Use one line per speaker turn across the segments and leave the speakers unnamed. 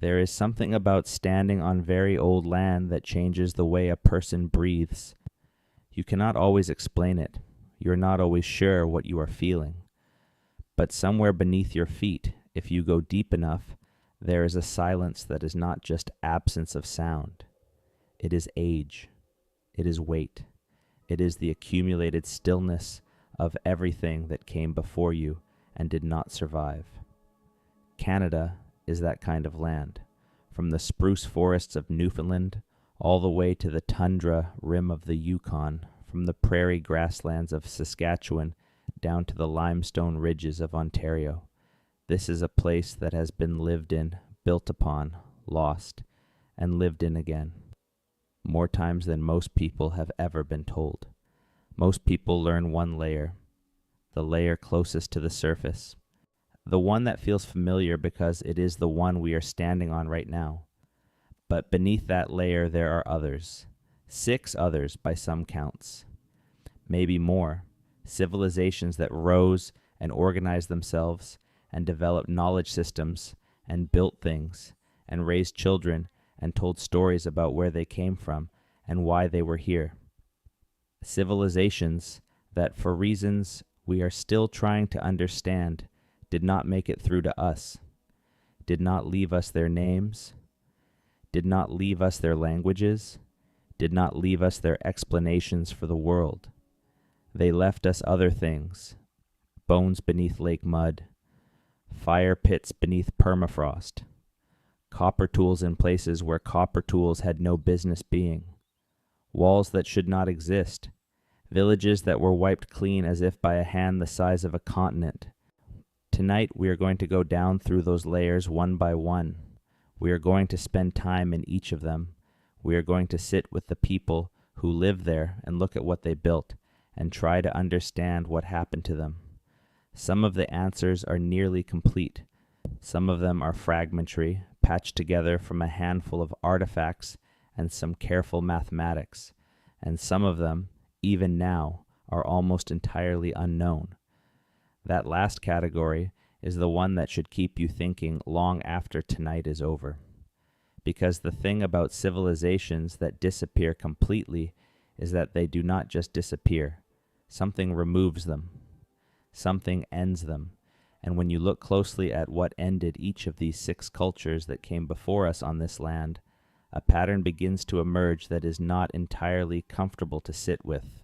There is something about standing on very old land that changes the way a person breathes. You cannot always explain it. You're not always sure what you are feeling. But somewhere beneath your feet, if you go deep enough, there is a silence that is not just absence of sound. It is age. It is weight. It is the accumulated stillness of everything that came before you and did not survive. Canada is that kind of land, from the spruce forests of Newfoundland all the way to the tundra rim of the Yukon, from the prairie grasslands of Saskatchewan down to the limestone ridges of Ontario. This is a place that has been lived in, built upon, lost, and lived in again, more times than most people have ever been told. Most people learn one layer, the layer closest to the surface, the one that feels familiar because it is the one we are standing on right now. But beneath that layer there are others, 6 others by some counts, maybe more, civilizations that rose and organized themselves and developed knowledge systems and built things and raised children and told stories about where they came from and why they were here. Civilizations that, for reasons we are still trying to understand, did not make it through to us, did not leave us their names, did not leave us their languages, did not leave us their explanations for the world. They left us other things, bones beneath lake mud, fire pits beneath permafrost, copper tools in places where copper tools had no business being, walls that should not exist, villages that were wiped clean as if by a hand the size of a continent. Tonight we are going to go down through those layers one by one. We are going to spend time in each of them. We are going to sit with the people who live there and look at what they built and try to understand what happened to them. Some of the answers are nearly complete. Some of them are fragmentary, patched together from a handful of artifacts and some careful mathematics, and some of them, even now, are almost entirely unknown. That last category is the one that should keep you thinking long after tonight is over. Because the thing about civilizations that disappear completely is that they do not just disappear. Something removes them. Something ends them. And when you look closely at what ended each of these 6 cultures that came before us on this land, a pattern begins to emerge that is not entirely comfortable to sit with.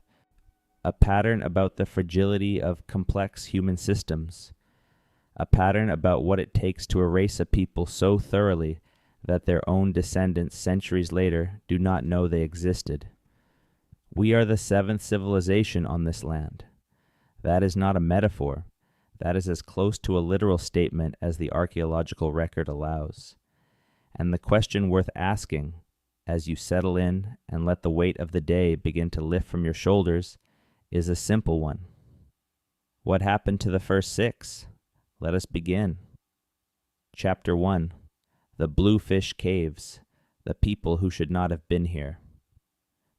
A pattern about the fragility of complex human systems. A pattern about what it takes to erase a people so thoroughly that their own descendants centuries later do not know they existed. We are the 7th civilization on this land. That is not a metaphor. That is as close to a literal statement as the archaeological record allows. And the question worth asking, as you settle in and let the weight of the day begin to lift from your shoulders, is a simple one. What happened to the first 6? Let us begin. Chapter 1. The Bluefish Caves, the people who should not have been here.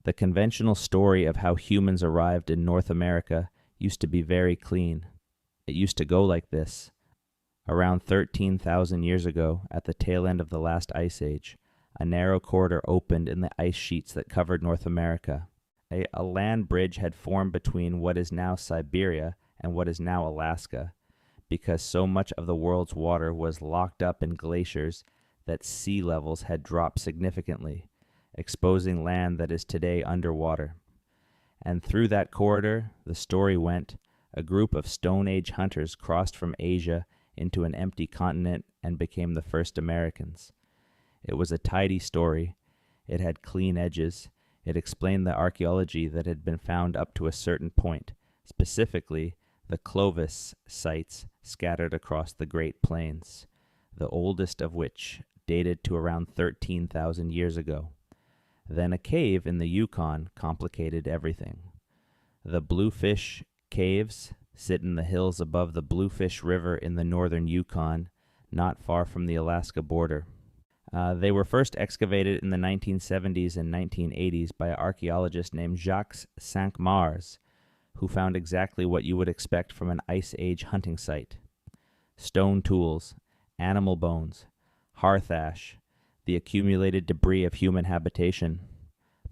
The conventional story of how humans arrived in North America used to be very clean. It used to go like this. Around 13,000 years ago, at the tail end of the last ice age, a narrow corridor opened in the ice sheets that covered North America. A land bridge had formed between what is now Siberia and what is now Alaska, because so much of the world's water was locked up in glaciers that sea levels had dropped significantly, exposing land that is today underwater. And through that corridor, the story went, a group of Stone Age hunters crossed from Asia into an empty continent and became the first Americans. It was a tidy story. It had clean edges. It explained the archaeology that had been found up to a certain point, specifically the Clovis sites scattered across the Great Plains, the oldest of which dated to around 13,000 years ago. Then a cave in the Yukon complicated everything. The Bluefish Caves sit in the hills above the Bluefish River in the northern Yukon, not far from the Alaska border. They were first excavated in the 1970s and 1980s by an archaeologist named Jacques Cinq-Mars, who found exactly what you would expect from an Ice Age hunting site. Stone tools, animal bones, hearth ash, the accumulated debris of human habitation.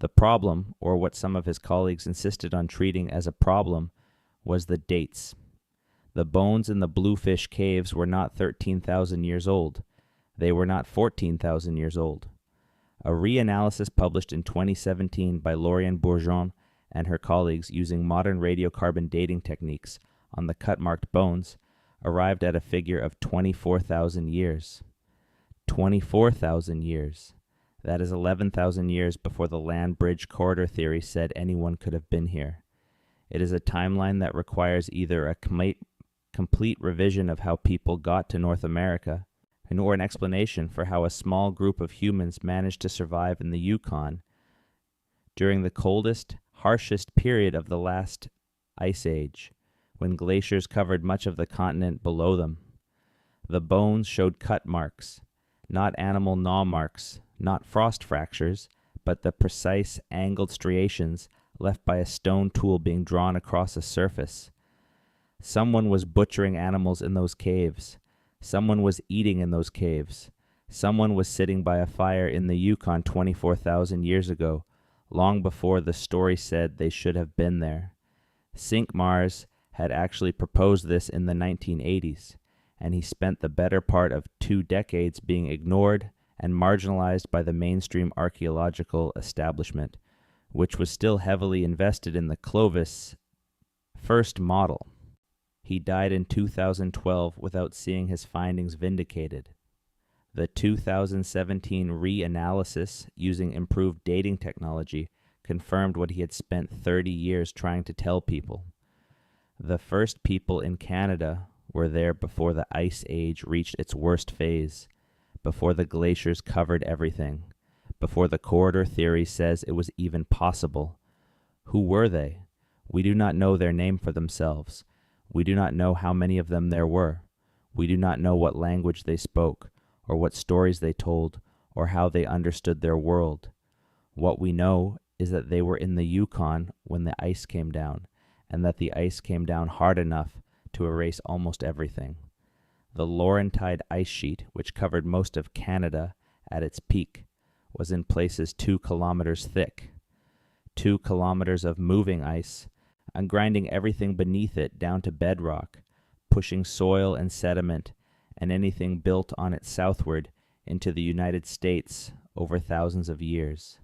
The problem, or what some of his colleagues insisted on treating as a problem, was the dates. The bones in the Bluefish Caves were not 13,000 years old. They were not 14,000 years old. A reanalysis published in 2017 by Lauriane Bourgeon and her colleagues using modern radiocarbon dating techniques on the cut-marked bones arrived at a figure of 24,000 years. 24,000 years. That is 11,000 years before the land bridge corridor theory said anyone could have been here. It is a timeline that requires either a complete revision of how people got to North America, or an explanation for how a small group of humans managed to survive in the Yukon during the coldest, harshest period of the last ice age, when glaciers covered much of the continent below them. The bones showed cut marks, not animal gnaw marks, not frost fractures, but the precise angled striations left by a stone tool being drawn across a surface. Someone was butchering animals in those caves. Someone was eating in those caves. Someone was sitting by a fire in the Yukon 24,000 years ago, long before the story said they should have been there. Sink Mars had actually proposed this in the 1980s, and he spent the better part of 2 decades being ignored and marginalized by the mainstream archaeological establishment, which was still heavily invested in the Clovis first model. He died in 2012 without seeing his findings vindicated. The 2017 reanalysis using improved dating technology confirmed what he had spent 30 years trying to tell people. The first people in Canada were there before the Ice Age reached its worst phase, before the glaciers covered everything, before the corridor theory says it was even possible. Who were they? We do not know their name for themselves. We do not know how many of them there were. We do not know what language they spoke, or what stories they told, or how they understood their world. What we know is that they were in the Yukon when the ice came down, and that the ice came down hard enough to erase almost everything. The Laurentide ice sheet, which covered most of Canada at its peak, was in places 2 kilometers thick. 2 kilometers of moving ice, and grinding everything beneath it down to bedrock, pushing soil and sediment and anything built on it southward into the United States over thousands of years.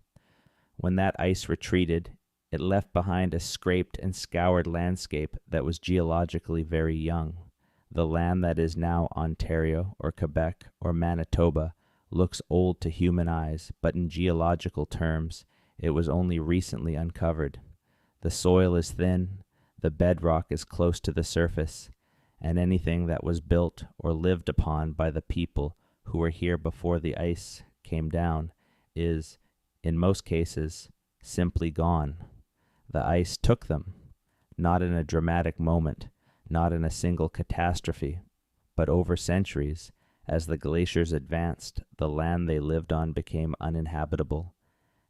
When that ice retreated, it left behind a scraped and scoured landscape that was geologically very young. The land that is now Ontario or Quebec or Manitoba looks old to human eyes, but in geological terms, it was only recently uncovered. The soil is thin, the bedrock is close to the surface, and anything that was built or lived upon by the people who were here before the ice came down is, in most cases, simply gone. The ice took them, not in a dramatic moment, not in a single catastrophe, but over centuries. As the glaciers advanced, the land they lived on became uninhabitable,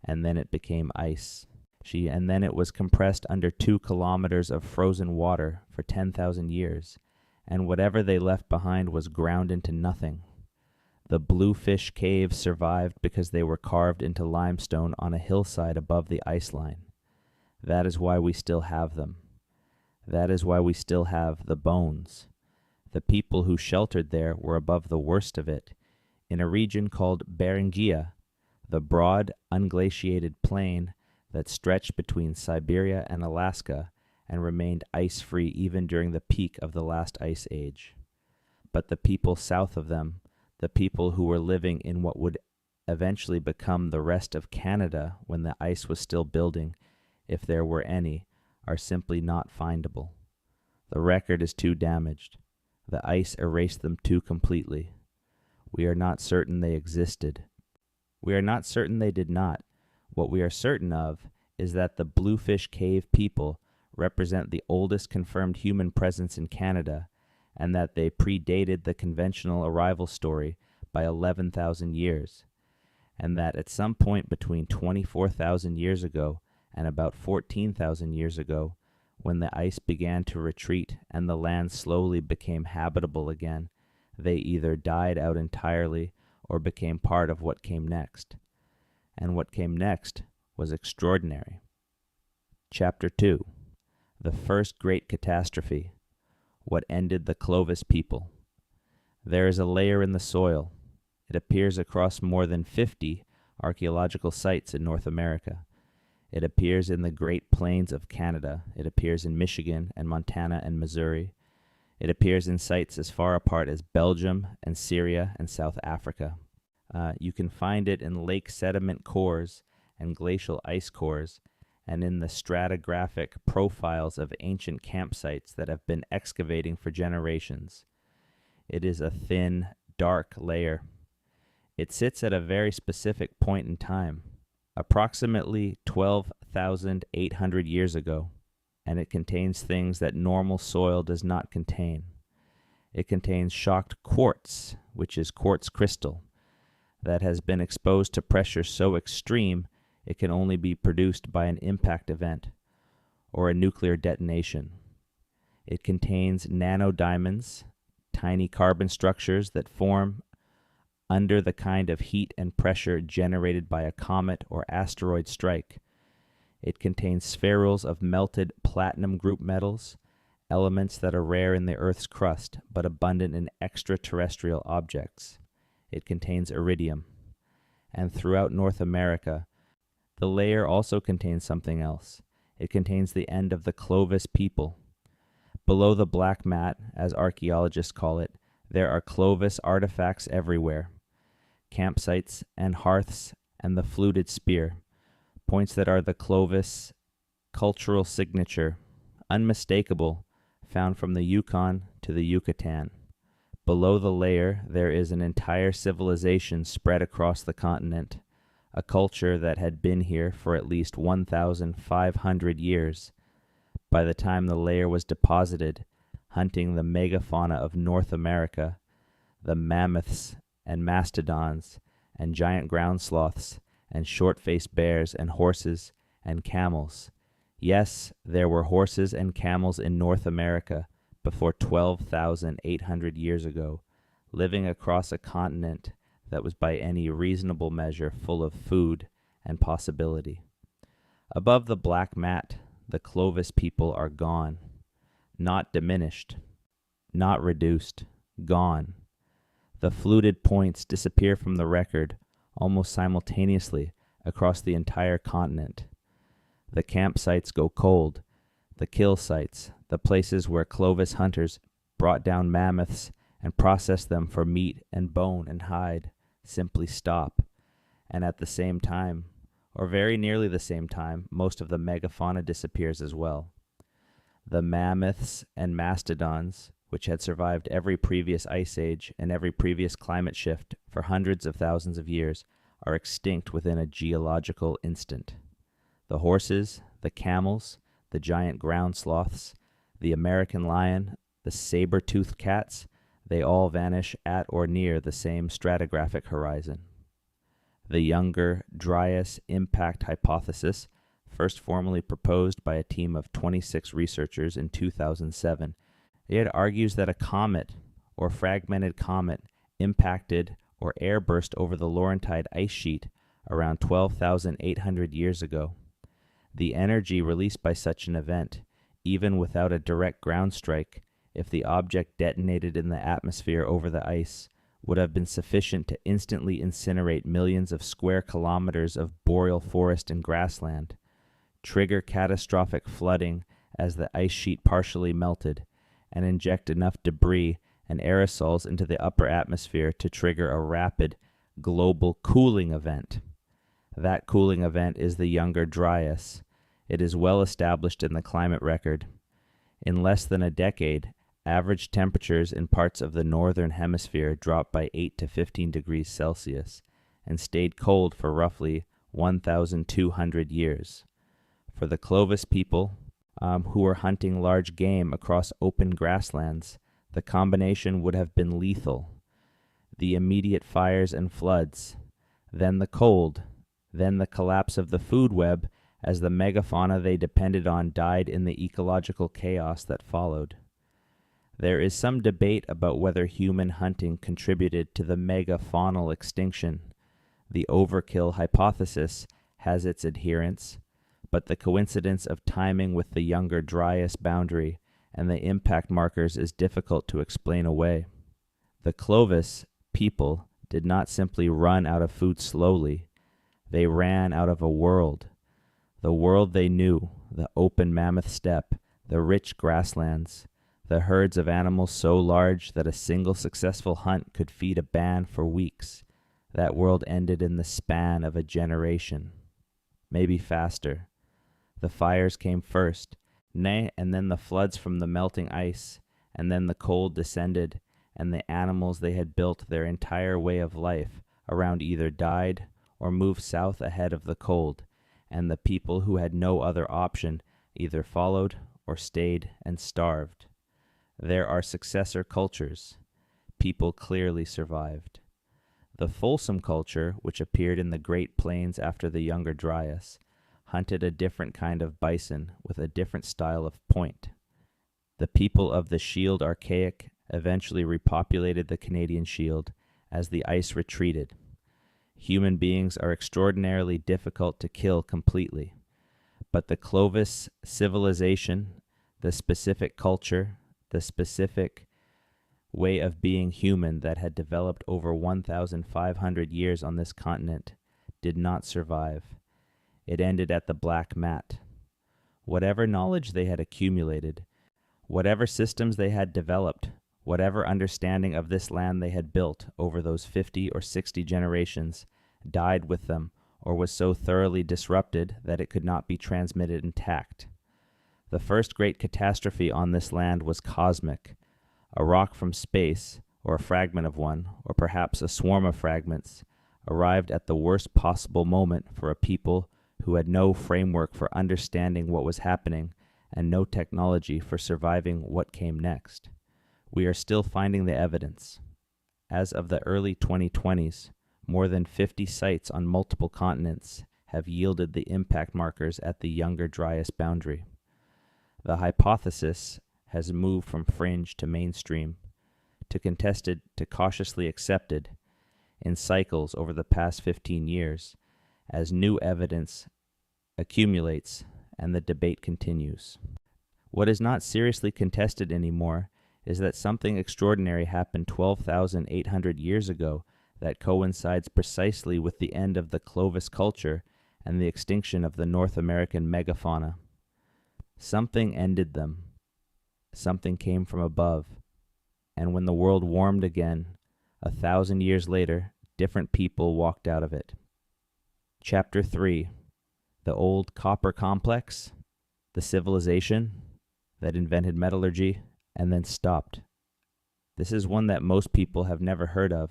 and then it became ice. And then it was compressed under 2 kilometers of frozen water for 10,000 years, and whatever they left behind was ground into nothing. The Bluefish Caves survived because they were carved into limestone on a hillside above the ice line. That is why we still have them. That is why we still have the bones. The people who sheltered there were above the worst of it, in a region called Beringia, the broad, unglaciated plain that stretched between Siberia and Alaska and remained ice-free even during the peak of the last ice age. But the people south of them, the people who were living in what would eventually become the rest of Canada when the ice was still building, if there were any, are simply not findable. The record is too damaged. The ice erased them too completely. We are not certain they existed. We are not certain they did not. What we are certain of is that the Bluefish Cave people represent the oldest confirmed human presence in Canada, and that they predated the conventional arrival story by 11,000 years, and that at some point between 24,000 years ago and about 14,000 years ago, when the ice began to retreat and the land slowly became habitable again, they either died out entirely or became part of what came next. And what came next was extraordinary. Chapter 2. The First Great Catastrophe. What Ended the Clovis People. There is a layer in the soil. It appears across more than 50 archaeological sites in North America. It appears in the Great Plains of Canada. It appears in Michigan and Montana and Missouri. It appears in sites as far apart as Belgium and Syria and South Africa. You can find it in lake sediment cores and glacial ice cores, and in the stratigraphic profiles of ancient campsites that have been excavating for generations. It is a thin, dark layer. It sits at a very specific point in time, approximately 12,800 years ago, and it contains things that normal soil does not contain. It contains shocked quartz, which is quartz crystal, that has been exposed to pressure so extreme it can only be produced by an impact event or a nuclear detonation. It contains nanodiamonds, tiny carbon structures that form under the kind of heat and pressure generated by a comet or asteroid strike. It contains spherules of melted platinum group metals, elements that are rare in the Earth's crust but abundant in extraterrestrial objects. It contains iridium. And throughout North America, the layer also contains something else. It contains the end of the Clovis people. Below the black mat, as archaeologists call it, there are Clovis artifacts everywhere. Campsites and hearths and the fluted spear, points that are the Clovis cultural signature, unmistakable, found from the Yukon to the Yucatan. Below the layer, there is an entire civilization spread across the continent, a culture that had been here for at least 1,500 years. By the time the layer was deposited, hunting the megafauna of North America, the mammoths and mastodons and giant ground sloths and short-faced bears and horses and camels. Yes, there were horses and camels in North America before 12,800 years ago, living across a continent that was by any reasonable measure full of food and possibility. Above the black mat, the Clovis people are gone, not diminished, not reduced, gone. The fluted points disappear from the record almost simultaneously across the entire continent. The campsites go cold, the kill sites, the places where Clovis hunters brought down mammoths and processed them for meat and bone and hide, simply stop. And at the same time, or very nearly the same time, most of the megafauna disappears as well. The mammoths and mastodons, which had survived every previous ice age and every previous climate shift for hundreds of thousands of years, are extinct within a geological instant. The horses, the camels, the giant ground sloths, the American lion, the saber-toothed cats, they all vanish at or near the same stratigraphic horizon. The Younger Dryas impact hypothesis, first formally proposed by a team of 26 researchers in 2007, it argues that a comet or fragmented comet impacted or airburst over the Laurentide ice sheet around 12,800 years ago. The energy released by such an event, even without a direct ground strike, if the object detonated in the atmosphere over the ice, would have been sufficient to instantly incinerate millions of square kilometers of boreal forest and grassland, trigger catastrophic flooding as the ice sheet partially melted, and inject enough debris and aerosols into the upper atmosphere to trigger a rapid global cooling event. That cooling event is the Younger Dryas. It is well established in the climate record. In less than a decade, average temperatures in parts of the northern hemisphere dropped by 8 to 15 degrees Celsius and stayed cold for roughly 1,200 years. For the Clovis people, who were hunting large game across open grasslands, the combination would have been lethal. The immediate fires and floods, then the cold, then the collapse of the food web as the megafauna they depended on died in the ecological chaos that followed. There is some debate about whether human hunting contributed to the megafaunal extinction. The overkill hypothesis has its adherents, but the coincidence of timing with the younger Dryas boundary and the impact markers is difficult to explain away. The Clovis people did not simply run out of food slowly, they ran out of a world. The world they knew, the open mammoth steppe, the rich grasslands, the herds of animals so large that a single successful hunt could feed a band for weeks. That world ended in the span of a generation, maybe faster. The fires came first, nay, and then the floods from the melting ice, and then the cold descended, and the animals they had built their entire way of life around either died or moved south ahead of the cold, and the people who had no other option either followed or stayed and starved. There are successor cultures. People clearly survived. The Folsom culture, which appeared in the Great Plains after the Younger Dryas, hunted a different kind of bison with a different style of point. The people of the Shield Archaic eventually repopulated the Canadian Shield as the ice retreated. Human beings are extraordinarily difficult to kill completely, but the Clovis civilization, the specific culture, the specific way of being human that had developed over 1,500 years on this continent, did not survive. It ended at the black mat. Whatever knowledge they had accumulated, whatever systems they had developed, whatever understanding of this land they had built over those 50 or 60 generations, died with them or was so thoroughly disrupted that it could not be transmitted intact. The first great catastrophe on this land was cosmic. A rock from space, or a fragment of one, or perhaps a swarm of fragments, arrived at the worst possible moment for a people who had no framework for understanding what was happening and no technology for surviving what came next. We are still finding the evidence. As of the early 2020s, more than 50 sites on multiple continents have yielded the impact markers at the Younger Dryas boundary. The hypothesis has moved from fringe to mainstream, to contested to cautiously accepted, in cycles over the past 15 years, as new evidence accumulates and the debate continues. What is not seriously contested anymore is that something extraordinary happened 12,800 years ago that coincides precisely with the end of the Clovis culture and the extinction of the North American megafauna. Something ended them. Something came from above, and when the world warmed again, 1,000 years later, different people walked out of it. Chapter 3. The old copper complex, the civilization that invented metallurgy and then stopped. This is one that most people have never heard of,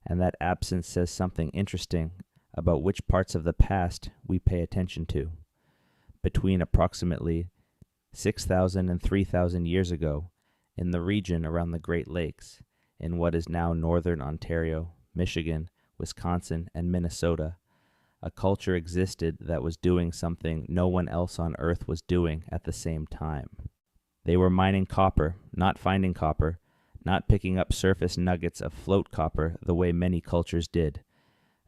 and that absence says something interesting about which parts of the past we pay attention to. Between approximately 6,000 and 3,000 years ago, in the region around the Great Lakes, in what is now northern Ontario, Michigan, Wisconsin, and Minnesota, a culture existed that was doing something no one else on Earth was doing at the same time. They were mining copper, not finding copper, not picking up surface nuggets of float copper the way many cultures did.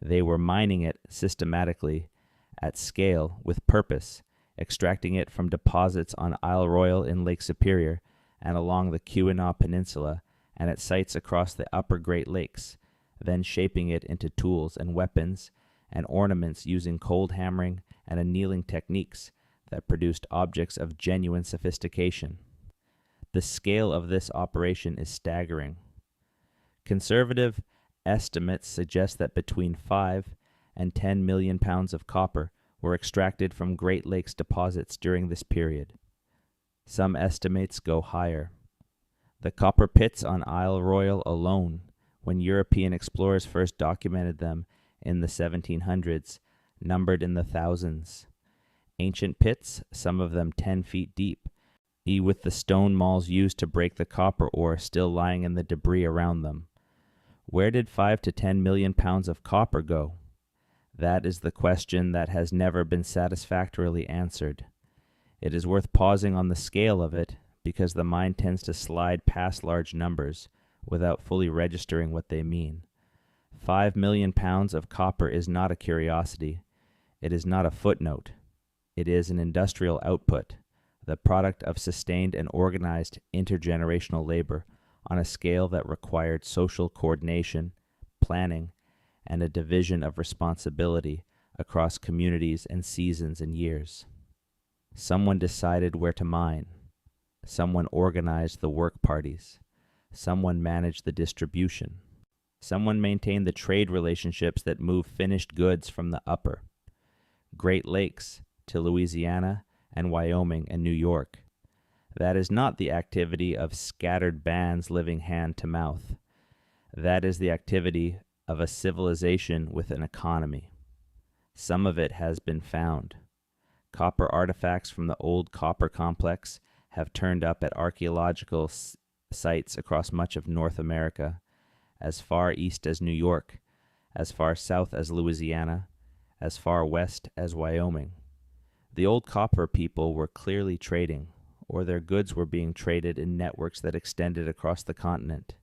They were mining it systematically, at scale, with purpose, extracting it from deposits on Isle Royale in Lake Superior and along the Keweenaw Peninsula and at sites across the upper Great Lakes, then shaping it into tools and weapons and ornaments using cold hammering and annealing techniques that produced objects of genuine sophistication. The scale of this operation is staggering. Conservative estimates suggest that between 5 and 10 million pounds of copper were extracted from Great Lakes deposits during this period. Some estimates go higher. The copper pits on Isle Royale alone, when European explorers first documented them in the 1700s, numbered in the thousands. Ancient pits, some of them 10 feet deep, with the stone mauls used to break the copper ore still lying in the debris around them. Where did 5 to 10 million pounds of copper go? That is the question that has never been satisfactorily answered. It is worth pausing on the scale of it, because the mind tends to slide past large numbers without fully registering what they mean. 5 million pounds of copper is not a curiosity. It is not a footnote. It is an industrial output, the product of sustained and organized intergenerational labor on a scale that required social coordination, planning, and a division of responsibility across communities and seasons and years. Someone decided where to mine. Someone organized the work parties. Someone managed the distribution. Someone maintained the trade relationships that move finished goods from the upper Great Lakes to Louisiana and Wyoming and New York. That is not the activity of scattered bands living hand to mouth. That is the activity of a civilization with an economy. Some of it has been found. Copper artifacts from the old copper complex have turned up at archaeological sites across much of North America, as far east as New York, as far south as Louisiana, as far west as Wyoming. The old copper people were clearly trading, or their goods were being traded in networks that extended across the continent.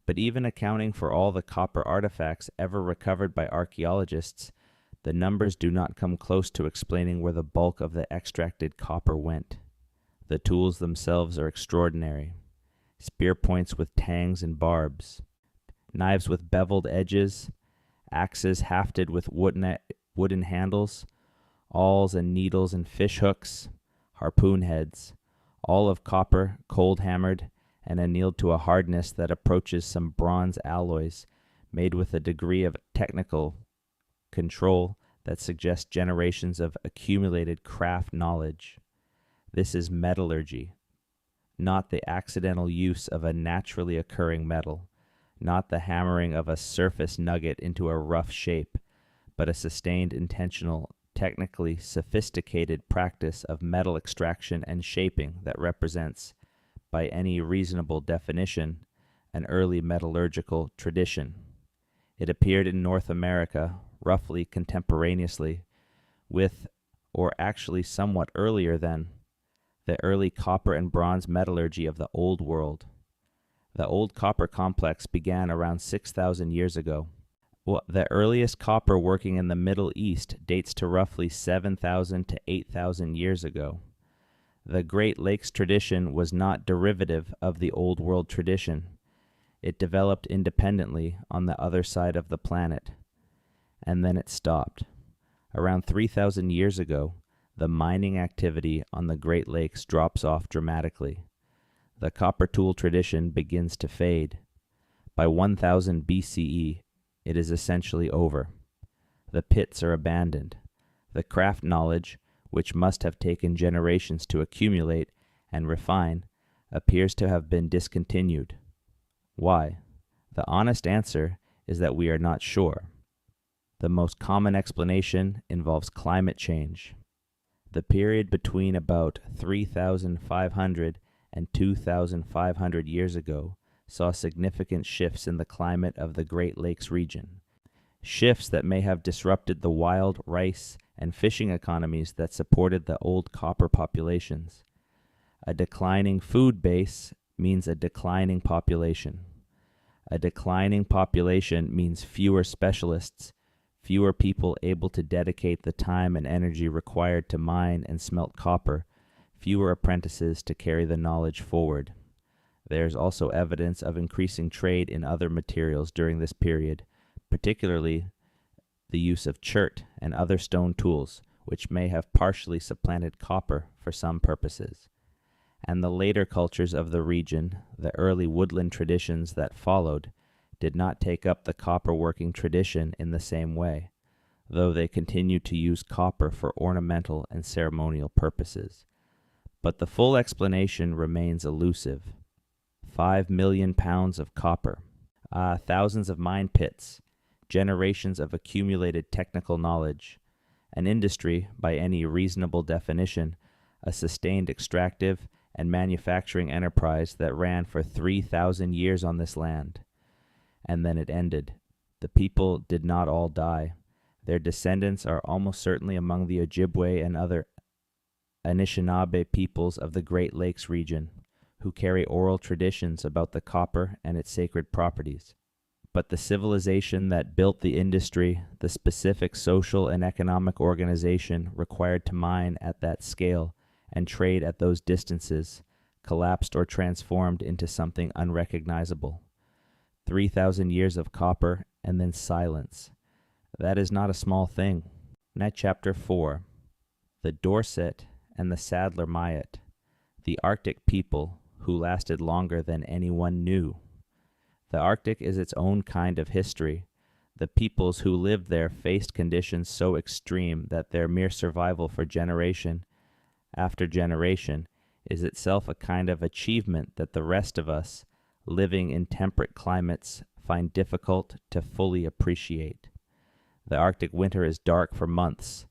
But even accounting for all the copper artifacts ever recovered by archaeologists, the numbers do not come close to explaining where the bulk of the extracted copper went. The tools themselves are extraordinary. Spear points with tangs and barbs, knives with beveled edges, axes hafted with wooden handles, awls and needles and fish hooks, harpoon heads, all of copper, cold-hammered, and annealed to a hardness that approaches some bronze alloys made with a degree of technical control that suggests generations of accumulated craft knowledge. This is metallurgy, not the accidental use of a naturally occurring metal, not the hammering of a surface nugget into a rough shape, but a sustained, intentional, technically sophisticated practice of metal extraction and shaping that represents, by any reasonable definition, an early metallurgical tradition. It appeared in North America roughly contemporaneously with, or actually somewhat earlier than, the early copper and bronze metallurgy of the Old World. The old copper complex began around 6,000 years ago. The earliest copper working in the Middle East dates to roughly 7,000 to 8,000 years ago. The Great Lakes tradition was not derivative of the Old World tradition. It developed independently on the other side of the planet, and then it stopped. Around 3,000 years ago, the mining activity on the Great Lakes drops off dramatically. The copper tool tradition begins to fade. By 1000 BCE, it is essentially over. The pits are abandoned. The craft knowledge, which must have taken generations to accumulate and refine, appears to have been discontinued. Why? The honest answer is that we are not sure. The most common explanation involves climate change. The period between about 3,500 and 2,500 years ago saw significant shifts in the climate of the Great Lakes region, shifts that may have disrupted the wild rice and fishing economies that supported the old copper populations. A declining food base means a declining population. A declining population means fewer specialists, fewer people able to dedicate the time and energy required to mine and smelt copper, fewer apprentices to carry the knowledge forward. There is also evidence of increasing trade in other materials during this period, particularly the use of chert and other stone tools, which may have partially supplanted copper for some purposes. And the later cultures of the region, the early woodland traditions that followed, did not take up the copper working tradition in the same way, though they continued to use copper for ornamental and ceremonial purposes. But the full explanation remains elusive. 5 million pounds of copper, thousands of mine pits, generations of accumulated technical knowledge, an industry, by any reasonable definition, a sustained extractive and manufacturing enterprise that ran for 3,000 years on this land. And then it ended. The people did not all die. Their descendants are almost certainly among the Ojibwe and other Anishinaabe peoples of the Great Lakes region. who carry oral traditions about the copper and its sacred properties. But the civilization that built the industry, the specific social and economic organization required to mine at that scale and trade at those distances, collapsed or transformed into something unrecognizable. 3,000 years of copper and then silence. That is not a small thing. Now, Chapter 4. The Dorset and the Sadler-miut, the Arctic people who lasted longer than anyone knew. The Arctic is its own kind of history. The peoples who lived there faced conditions so extreme that their mere survival for generation after generation is itself a kind of achievement that the rest of us, living in temperate climates, find difficult to fully appreciate. The Arctic winter is dark for months.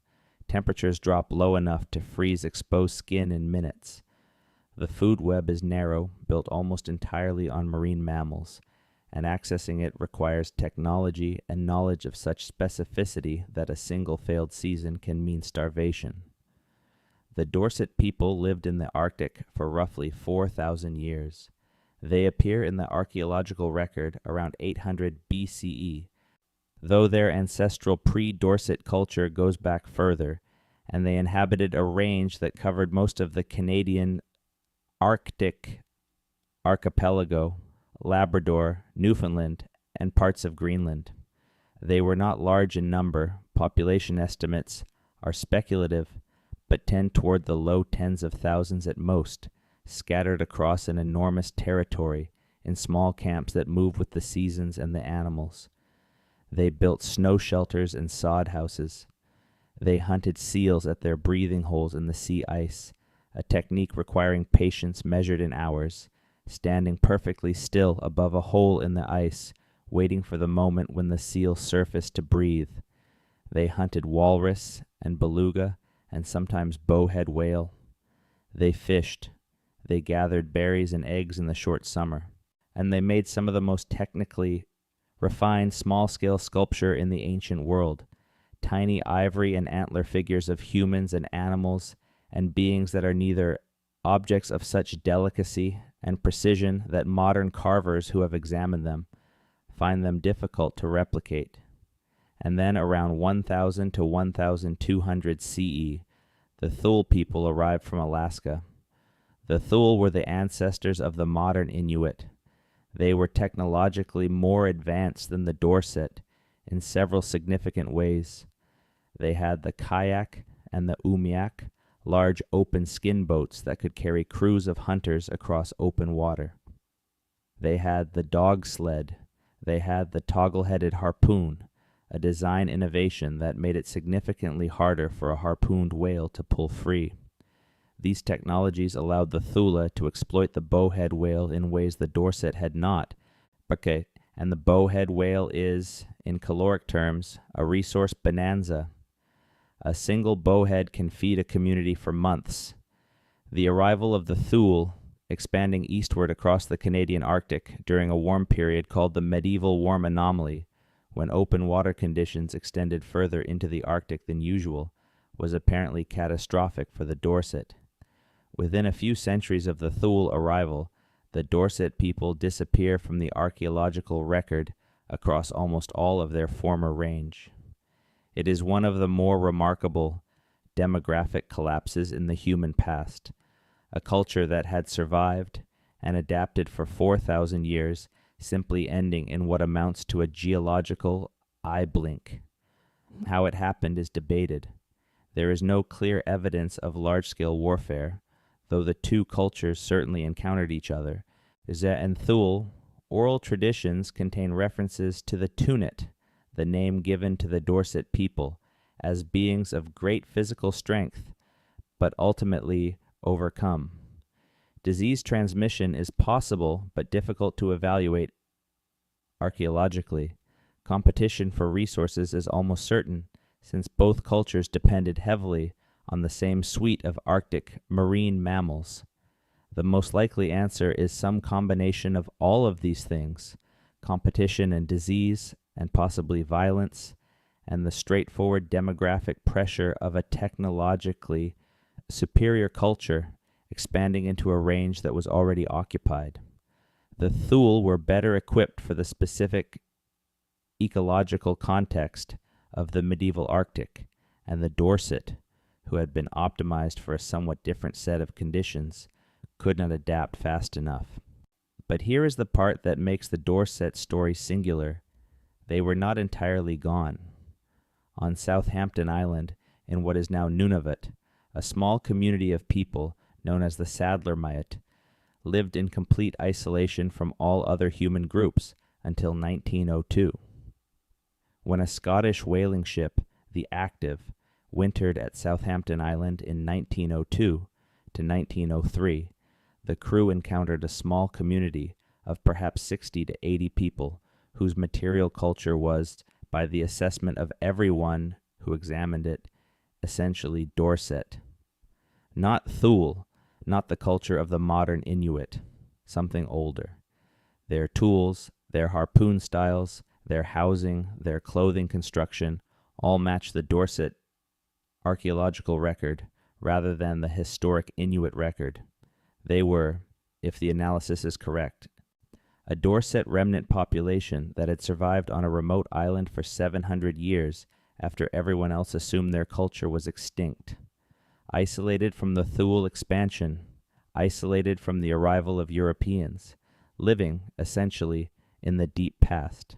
Temperatures drop low enough to freeze exposed skin in minutes. The food web is narrow, built almost entirely on marine mammals, and accessing it requires technology and knowledge of such specificity that a single failed season can mean starvation. The Dorset people lived in the Arctic for roughly 4,000 years. They appear in the archaeological record around 800 BCE, though their ancestral pre-Dorset culture goes back further, and they inhabited a range that covered most of the Canadian Arctic archipelago, Labrador, Newfoundland, and parts of Greenland. They were not large in number. Population estimates are speculative, but tend toward the low tens of thousands at most, scattered across an enormous territory in small camps that move with the seasons and the animals. They built snow shelters and sod houses. They hunted seals at their breathing holes in the sea ice, a technique requiring patience measured in hours, standing perfectly still above a hole in the ice, waiting for the moment when the seal surfaced to breathe. They hunted walrus and beluga and sometimes bowhead whale. They fished. They gathered berries and eggs in the short summer. And they made some of the most technically refined small-scale sculpture in the ancient world, tiny ivory and antler figures of humans and animals and beings that are neither objects of such delicacy and precision that modern carvers who have examined them find them difficult to replicate. And then around 1000 to 1200 CE, the Thule people arrived from Alaska. The Thule were the ancestors of the modern Inuit. They were technologically more advanced than the Dorset in several significant ways. They had the kayak and the umiak, large open skin boats that could carry crews of hunters across open water. They had the dog sled. They had the toggle-headed harpoon, a design innovation that made it significantly harder for a harpooned whale to pull free. These technologies allowed the Thule to exploit the bowhead whale in ways the Dorset had not. And the bowhead whale is, in caloric terms, a resource bonanza. A single bowhead can feed a community for months. The arrival of the Thule, expanding eastward across the Canadian Arctic during a warm period called the medieval warm anomaly, when open water conditions extended further into the Arctic than usual, was apparently catastrophic for the Dorset. Within a few centuries of the Thule arrival, the Dorset people disappear from the archaeological record across almost all of their former range. It is one of the more remarkable demographic collapses in the human past. A culture that had survived and adapted for 4,000 years simply ending in what amounts to a geological eye blink. How it happened is debated. There is no clear evidence of large-scale warfare, though the two cultures certainly encountered each other. In Thule, oral traditions contain references to the Tunit, the name given to the Dorset people, as beings of great physical strength, but ultimately overcome. Disease transmission is possible but difficult to evaluate archaeologically. Competition for resources is almost certain, since both cultures depended heavily on the same suite of Arctic marine mammals. The most likely answer is some combination of all of these things: competition and disease, and possibly violence, and the straightforward demographic pressure of a technologically superior culture expanding into a range that was already occupied. The Thule were better equipped for the specific ecological context of the medieval Arctic, and the Dorset, who had been optimized for a somewhat different set of conditions, could not adapt fast enough. But here is the part that makes the Dorset story singular. They were not entirely gone. On Southampton Island, in what is now Nunavut, a small community of people, known as the Sadler-miut, lived in complete isolation from all other human groups until 1902. When a Scottish whaling ship, the Active, wintered at Southampton Island in 1902 to 1903, the crew encountered a small community of perhaps 60 to 80 people whose material culture was, by the assessment of everyone who examined it, essentially Dorset. Not Thule, not the culture of the modern Inuit, something older. Their tools, their harpoon styles, their housing, their clothing construction, all match the Dorset archaeological record rather than the historic Inuit record. They were, if the analysis is correct, a Dorset remnant population that had survived on a remote island for 700 years after everyone else assumed their culture was extinct. Isolated from the Thule expansion, isolated from the arrival of Europeans, living, essentially, in the deep past.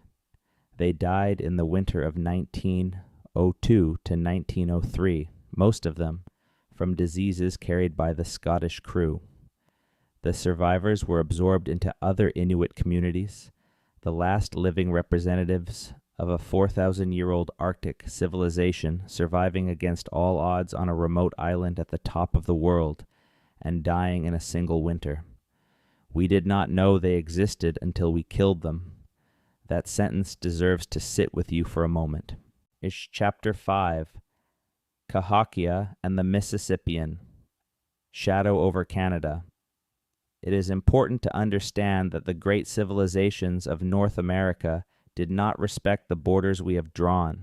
They died in the winter of 1902 to 1903, most of them, from diseases carried by the Scottish crew. The survivors were absorbed into other Inuit communities, the last living representatives of a 4,000-year-old Arctic civilization surviving against all odds on a remote island at the top of the world and dying in a single winter. We did not know they existed until we killed them. That sentence deserves to sit with you for a moment. It's Chapter 5, Cahokia and the Mississippian, Shadow over Canada. It is important to understand that the great civilizations of North America did not respect the borders we have drawn.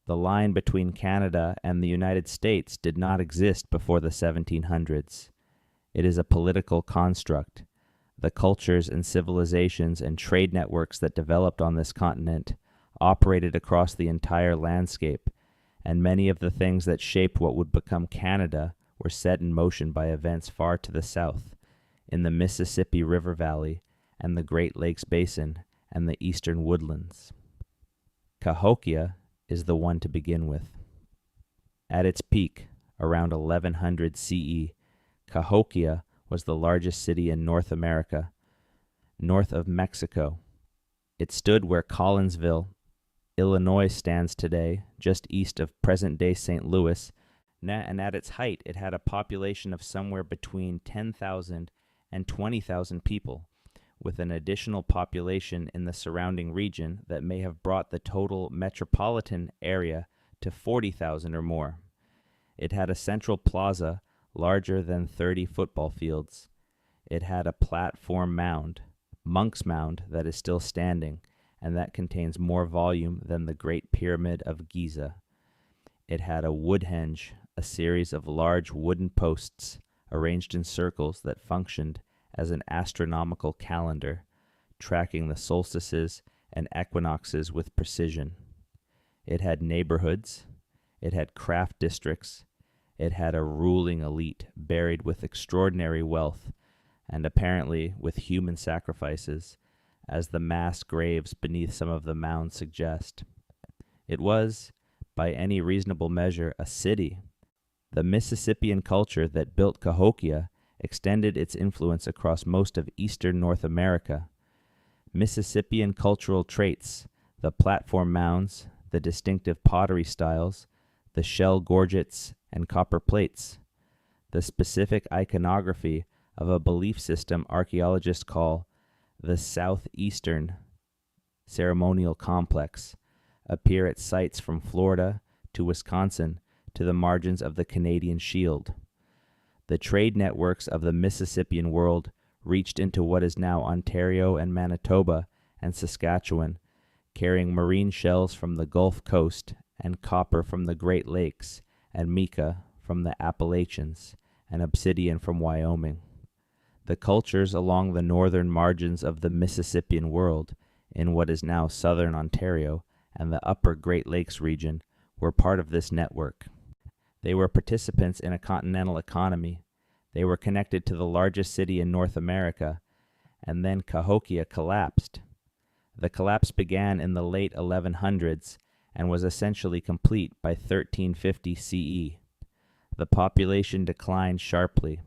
The line between Canada and the United States did not exist before the 1700s. It is a political construct. The cultures and civilizations and trade networks that developed on this continent operated across the entire landscape, and many of the things that shaped what would become Canada were set in motion by events far to the south, in the Mississippi River Valley and the Great Lakes Basin and the eastern woodlands. Cahokia is the one to begin with. At its peak, around 1100 CE, Cahokia was the largest city in North America, north of Mexico. It stood where Collinsville, Illinois stands today, just east of present-day St. Louis, and at its height it had a population of somewhere between 10,000 and 20,000 people, with an additional population in the surrounding region that may have brought the total metropolitan area to 40,000 or more. It had a central plaza larger than 30 football fields. It had a platform mound, Monk's Mound, that is still standing, and that contains more volume than the Great Pyramid of Giza. It had a woodhenge, a series of large wooden posts arranged in circles that functioned as an astronomical calendar, tracking the solstices and equinoxes with precision. It had neighborhoods. It had craft districts. It had a ruling elite buried with extraordinary wealth, and apparently with human sacrifices, as the mass graves beneath some of the mounds suggest. It was, by any reasonable measure, a city. The Mississippian culture that built Cahokia extended its influence across most of eastern North America. Mississippian cultural traits, the platform mounds, the distinctive pottery styles, the shell gorgets and copper plates, the specific iconography of a belief system archaeologists call the Southeastern Ceremonial Complex, appear at sites from Florida to Wisconsin to the margins of the Canadian Shield. The trade networks of the Mississippian world reached into what is now Ontario and Manitoba and Saskatchewan, carrying marine shells from the Gulf Coast and copper from the Great Lakes and mica from the Appalachians, and obsidian from Wyoming. The cultures along the northern margins of the Mississippian world, in what is now southern Ontario and the upper Great Lakes region, were part of this network. They were participants in a continental economy. They were connected to the largest city in North America, and then Cahokia collapsed. The collapse began in the late 1100s and was essentially complete by 1350 CE. The population declined sharply.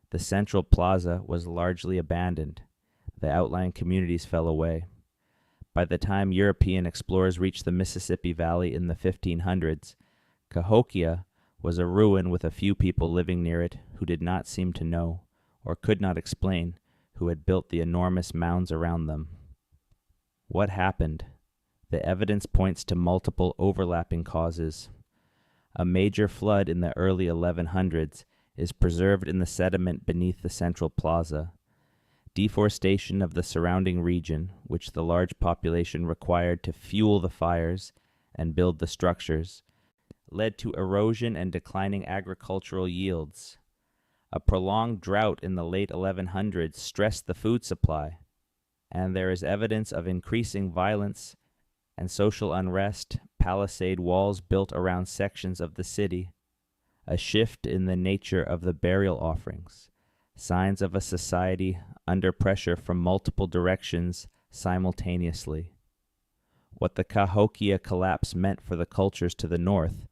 The central plaza was largely abandoned. The outlying communities fell away. By the time European explorers reached the Mississippi Valley in the 1500s, Cahokia was a ruin with a few people living near it who did not seem to know, or could not explain, who had built the enormous mounds around them. What happened? The evidence points to multiple overlapping causes. A major flood in the early 1100s is preserved in the sediment beneath the central plaza. Deforestation of the surrounding region, which the large population required to fuel the fires and build the structures, led to erosion and declining agricultural yields. A prolonged drought in the late 1100s stressed the food supply, and there is evidence of increasing violence and social unrest, palisade walls built around sections of the city, a shift in the nature of the burial offerings, signs of a society under pressure from multiple directions simultaneously. What the Cahokia collapse meant for the cultures to the north,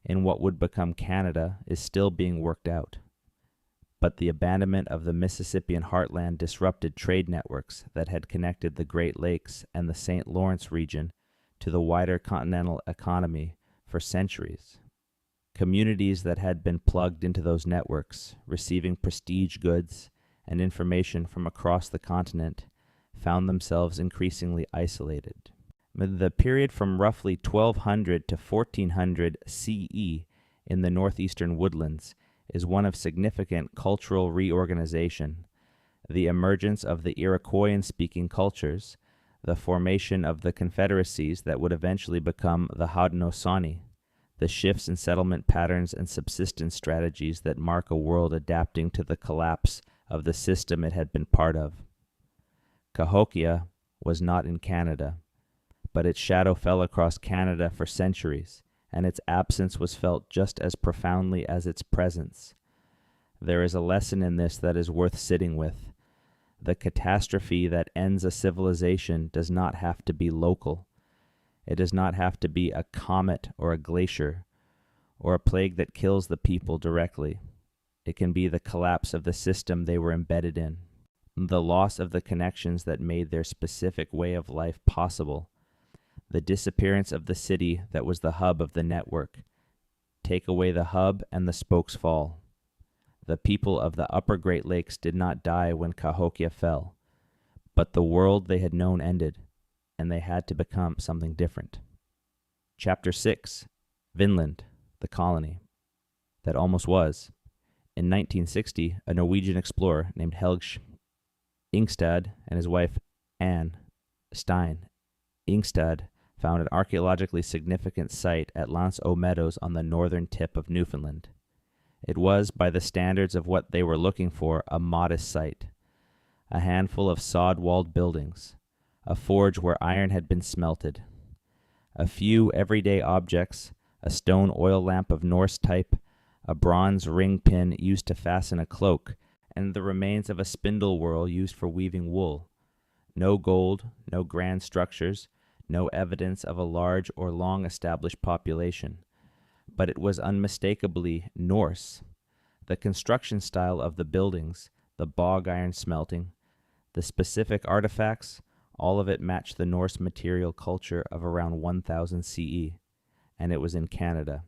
in what would become Canada, is still being worked out. But the abandonment of the Mississippian heartland disrupted trade networks that had connected the Great Lakes and the St. Lawrence region to the wider continental economy for centuries. Communities that had been plugged into those networks, receiving prestige goods and information from across the continent, found themselves increasingly isolated. The period from roughly 1200 to 1400 CE in the northeastern woodlands is one of significant cultural reorganization. The emergence of the Iroquoian-speaking cultures, the formation of the confederacies that would eventually become the Haudenosaunee, the shifts in settlement patterns and subsistence strategies that mark a world adapting to the collapse of the system it had been part of. Cahokia was not in Canada, but its shadow fell across Canada for centuries, and its absence was felt just as profoundly as its presence. There is a lesson in this that is worth sitting with. The catastrophe that ends a civilization does not have to be local. It does not have to be a comet or a glacier, or a plague that kills the people directly. It can be the collapse of the system they were embedded in, the loss of the connections that made their specific way of life possible, the disappearance of the city that was the hub of the network. Take away the hub and the spokes fall. The people of the upper Great Lakes did not die when Cahokia fell, but the world they had known ended, and they had to become something different. Chapter 6. Vinland, the colony that almost was. In 1960, a Norwegian explorer named Helge Ingstad and his wife Anne Stein Ingstad found an archaeologically significant site at L'Anse aux Meadows on the northern tip of Newfoundland. It was, by the standards of what they were looking for, a modest site. A handful of sod-walled buildings, a forge where iron had been smelted, a few everyday objects, a stone oil lamp of Norse type, a bronze ring pin used to fasten a cloak, and the remains of a spindle whorl used for weaving wool. No gold, no grand structures, no evidence of a large or long-established population. But it was unmistakably Norse. The construction style of the buildings, the bog iron smelting, the specific artifacts, all of it matched the Norse material culture of around 1000 CE, and it was in Canada,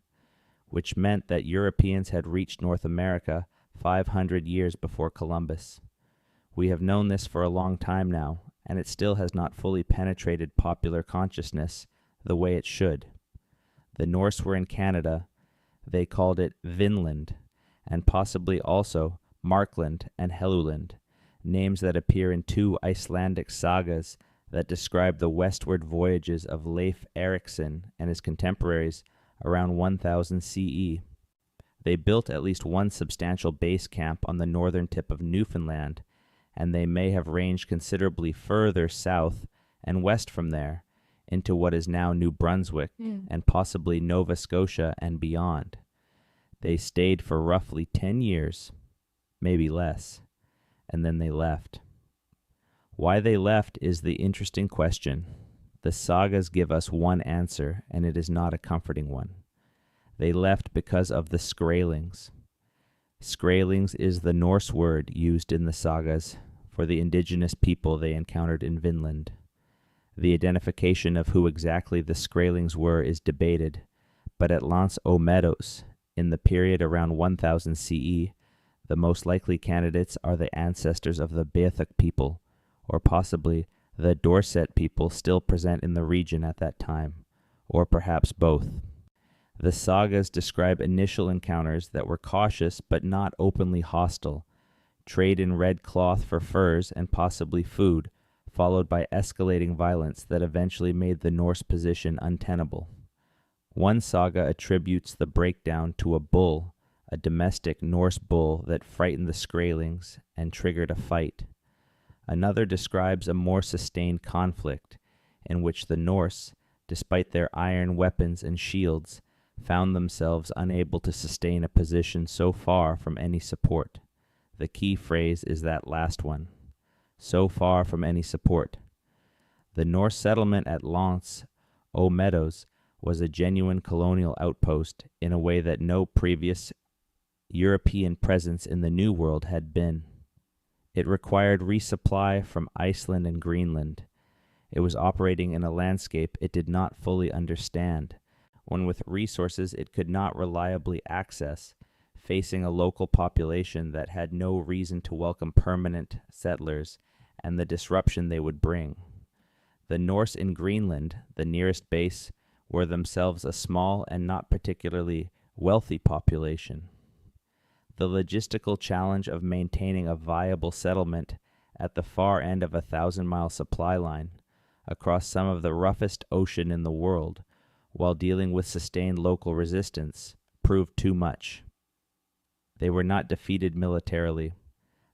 which meant that Europeans had reached North America 500 years before Columbus. We have known this for a long time now, and it still has not fully penetrated popular consciousness the way it should. The Norse were in Canada. They called it Vinland, and possibly also Markland and Helluland, names that appear in two Icelandic sagas that describe the westward voyages of Leif Erikson and his contemporaries around 1000 CE. They built at least one substantial base camp on the northern tip of Newfoundland, and they may have ranged considerably further south and west from there into what is now New Brunswick and possibly Nova Scotia and beyond. They stayed for roughly 10 years, maybe less, and then they left. Why they left is the interesting question. The sagas give us one answer, and it is not a comforting one. They left because of the Skraelings. Skraelings is the Norse word used in the sagas for the indigenous people they encountered in Vinland. The identification of who exactly the Skraelings were is debated, but at L'Anse aux Meadows, in the period around 1000 CE, the most likely candidates are the ancestors of the Beothuk people, or possibly the Dorset people still present in the region at that time, or perhaps both. The sagas describe initial encounters that were cautious but not openly hostile, trade in red cloth for furs and possibly food, followed by escalating violence that eventually made the Norse position untenable. One saga attributes the breakdown to a bull, a domestic Norse bull that frightened the Skraelings and triggered a fight. Another describes a more sustained conflict, in which the Norse, despite their iron weapons and shields, found themselves unable to sustain a position so far from any support. The key phrase is that last one. So far from any support. The Norse settlement at L'Anse aux Meadows was a genuine colonial outpost in a way that no previous European presence in the New World had been. It required resupply from Iceland and Greenland. It was operating in a landscape it did not fully understand, one with resources it could not reliably access, facing a local population that had no reason to welcome permanent settlers and the disruption they would bring. The Norse in Greenland, the nearest base, were themselves a small and not particularly wealthy population. The logistical challenge of maintaining a viable settlement at the far end of a 1,000-mile supply line across some of the roughest ocean in the world, while dealing with sustained local resistance, proved too much. They were not defeated militarily.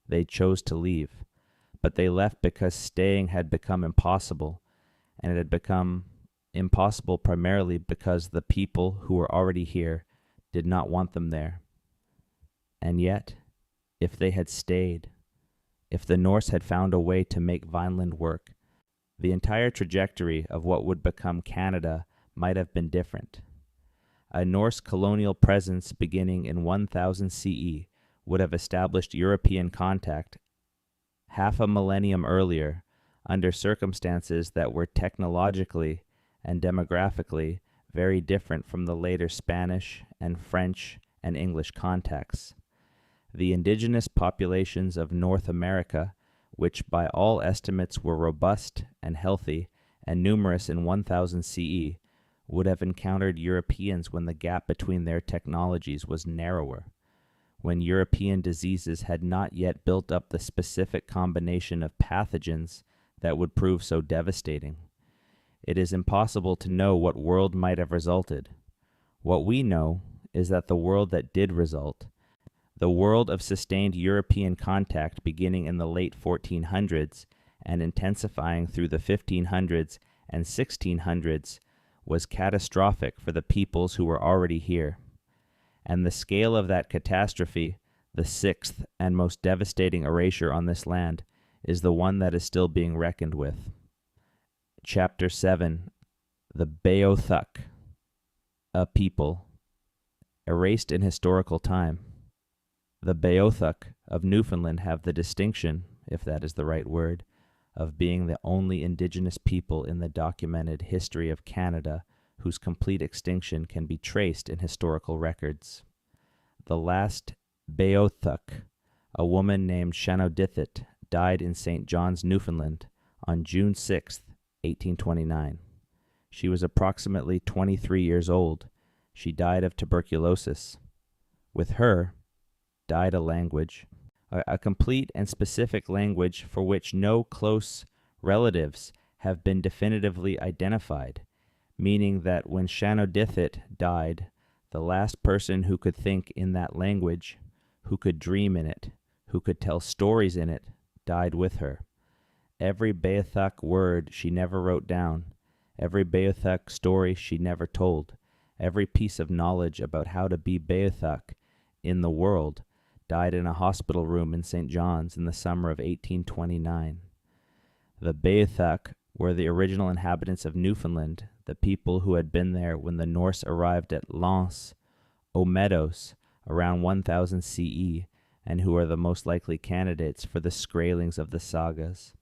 They chose to leave, but they left because staying had become impossible, and it had become impossible primarily because the people who were already here did not want them there. And yet, if they had stayed, if the Norse had found a way to make Vinland work, the entire trajectory of what would become Canada might have been different. A Norse colonial presence beginning in 1000 CE would have established European contact half a millennium earlier under circumstances that were technologically and demographically very different from the later Spanish and French and English contacts. The indigenous populations of North America, which by all estimates were robust and healthy and numerous in 1000 CE, would have encountered Europeans when the gap between their technologies was narrower, when European diseases had not yet built up the specific combination of pathogens that would prove so devastating. It is impossible to know what world might have resulted. What we know is that the world that did result, the world of sustained European contact beginning in the late 1400s and intensifying through the 1500s and 1600s, was catastrophic for the peoples who were already here. And the scale of that catastrophe, the sixth and most devastating erasure on this land, is the one that is still being reckoned with. Chapter 7, the Beothuk, a people, erased in historical time. The Beothuk of Newfoundland have the distinction, if that is the right word, of being the only indigenous people in the documented history of Canada whose complete extinction can be traced in historical records. The last Beothuk, a woman named Shanodithit, died in St. John's, Newfoundland, on June 6, 1829. She was approximately 23 years old. She died of tuberculosis. With her died a language, a complete and specific language for which no close relatives have been definitively identified, meaning that when Shanodithit died, The last person who could think in that language, who could dream in it, who could tell stories in it, died with her. Every Beothuk word she never wrote down, every Beothuk story she never told, every piece of knowledge about how to be Beothuk in the world died in a hospital room in St. John's in the summer of 1829. The Beothuk were the original inhabitants of Newfoundland, the people who had been there when the Norse arrived at Lens, aux Meadows, around 1000 CE, and who are the most likely candidates for the Skraelings of the sagas.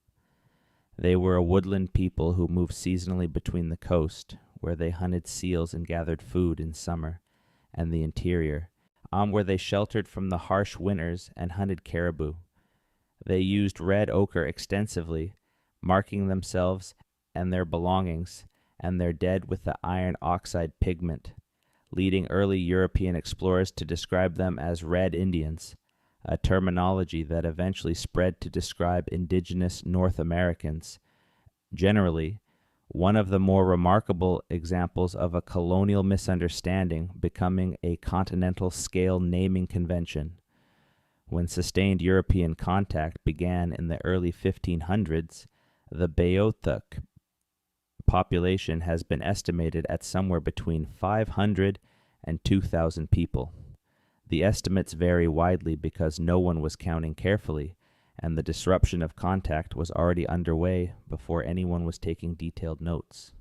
They were a woodland people who moved seasonally between the coast, where they hunted seals and gathered food in summer, and the interior, where they sheltered from the harsh winters and hunted caribou. They used red ochre extensively, marking themselves and their belongings and their dead with the iron oxide pigment, leading early European explorers to describe them as Red Indians, a terminology that eventually spread to describe indigenous North Americans. Generally, one of the more remarkable examples of a colonial misunderstanding becoming a continental scale naming convention. When sustained European contact began in the early 1500s, the Beothuk population has been estimated at somewhere between 500 and 2,000 people. The estimates vary widely because no one was counting carefully, and the disruption of contact was already underway before anyone was taking detailed notes.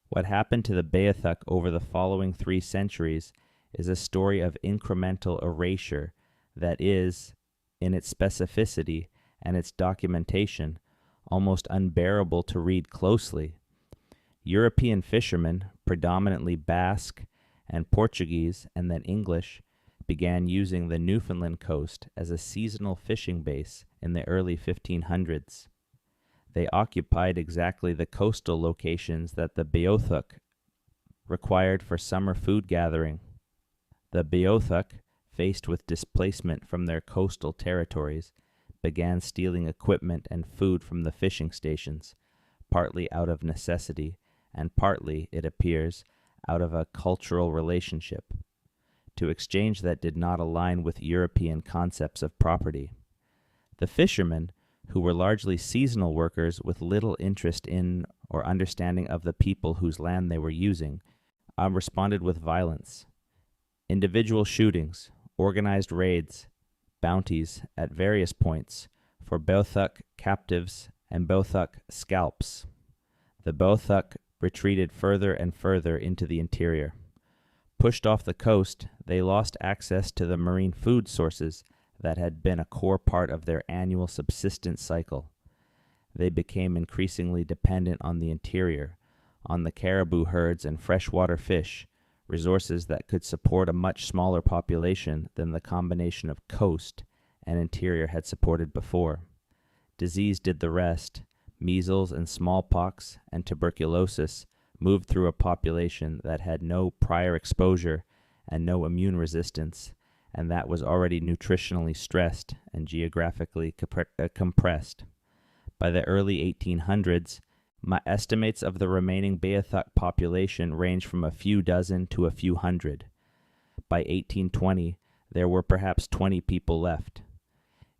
What happened to the Beothuk over the following 3 centuries is a story of incremental erasure that is, in its specificity and its documentation, almost unbearable to read closely. European fishermen, predominantly Basque and Portuguese and then English, began using the Newfoundland coast as a seasonal fishing base in the early 1500s. They occupied exactly the coastal locations that the Beothuk required for summer food gathering. The Beothuk, faced with displacement from their coastal territories, began stealing equipment and food from the fishing stations, partly out of necessity, and partly, it appears, out of a cultural relationship, to exchange that did not align with European concepts of property. The fishermen, who were largely seasonal workers with little interest in or understanding of the people whose land they were using, responded with violence. Individual shootings, organized raids, bounties at various points for Beothuk captives and Beothuk scalps. The Beothuk retreated further and further into the interior. Pushed off the coast, they lost access to the marine food sources that had been a core part of their annual subsistence cycle. They became increasingly dependent on the interior, on the caribou herds and freshwater fish, resources that could support a much smaller population than the combination of coast and interior had supported before. Disease did the rest. Measles and smallpox and tuberculosis moved through a population that had no prior exposure and no immune resistance, and that was already nutritionally stressed and geographically compressed. By the early 1800s, my estimates of the remaining Beothuk population range from a few dozen to a few hundred. By 1820, there were perhaps 20 people left.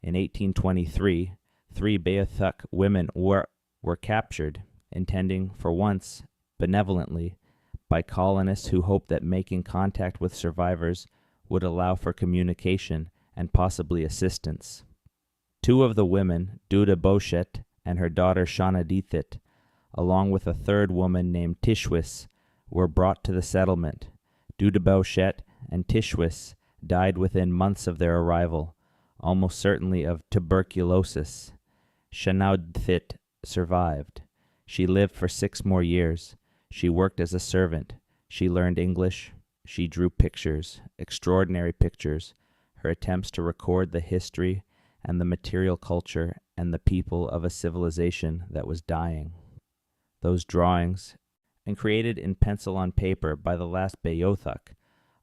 In 1823, 3 Beothuk women were captured, intending for once, benevolently, by colonists who hoped that making contact with survivors would allow for communication and possibly assistance. 2 of the women, Duda Bochet and her daughter Shanadithit, along with a 3rd woman named Tishwis, were brought to the settlement. Duda Bochet and Tishwis died within months of their arrival, almost certainly of tuberculosis. Shanadithit survived. She lived for 6 more years. She worked as a servant. She learned English. She drew pictures, extraordinary pictures, her attempts to record the history and the material culture and the people of a civilization that was dying. Those drawings, and created in pencil on paper by the last Beothuk,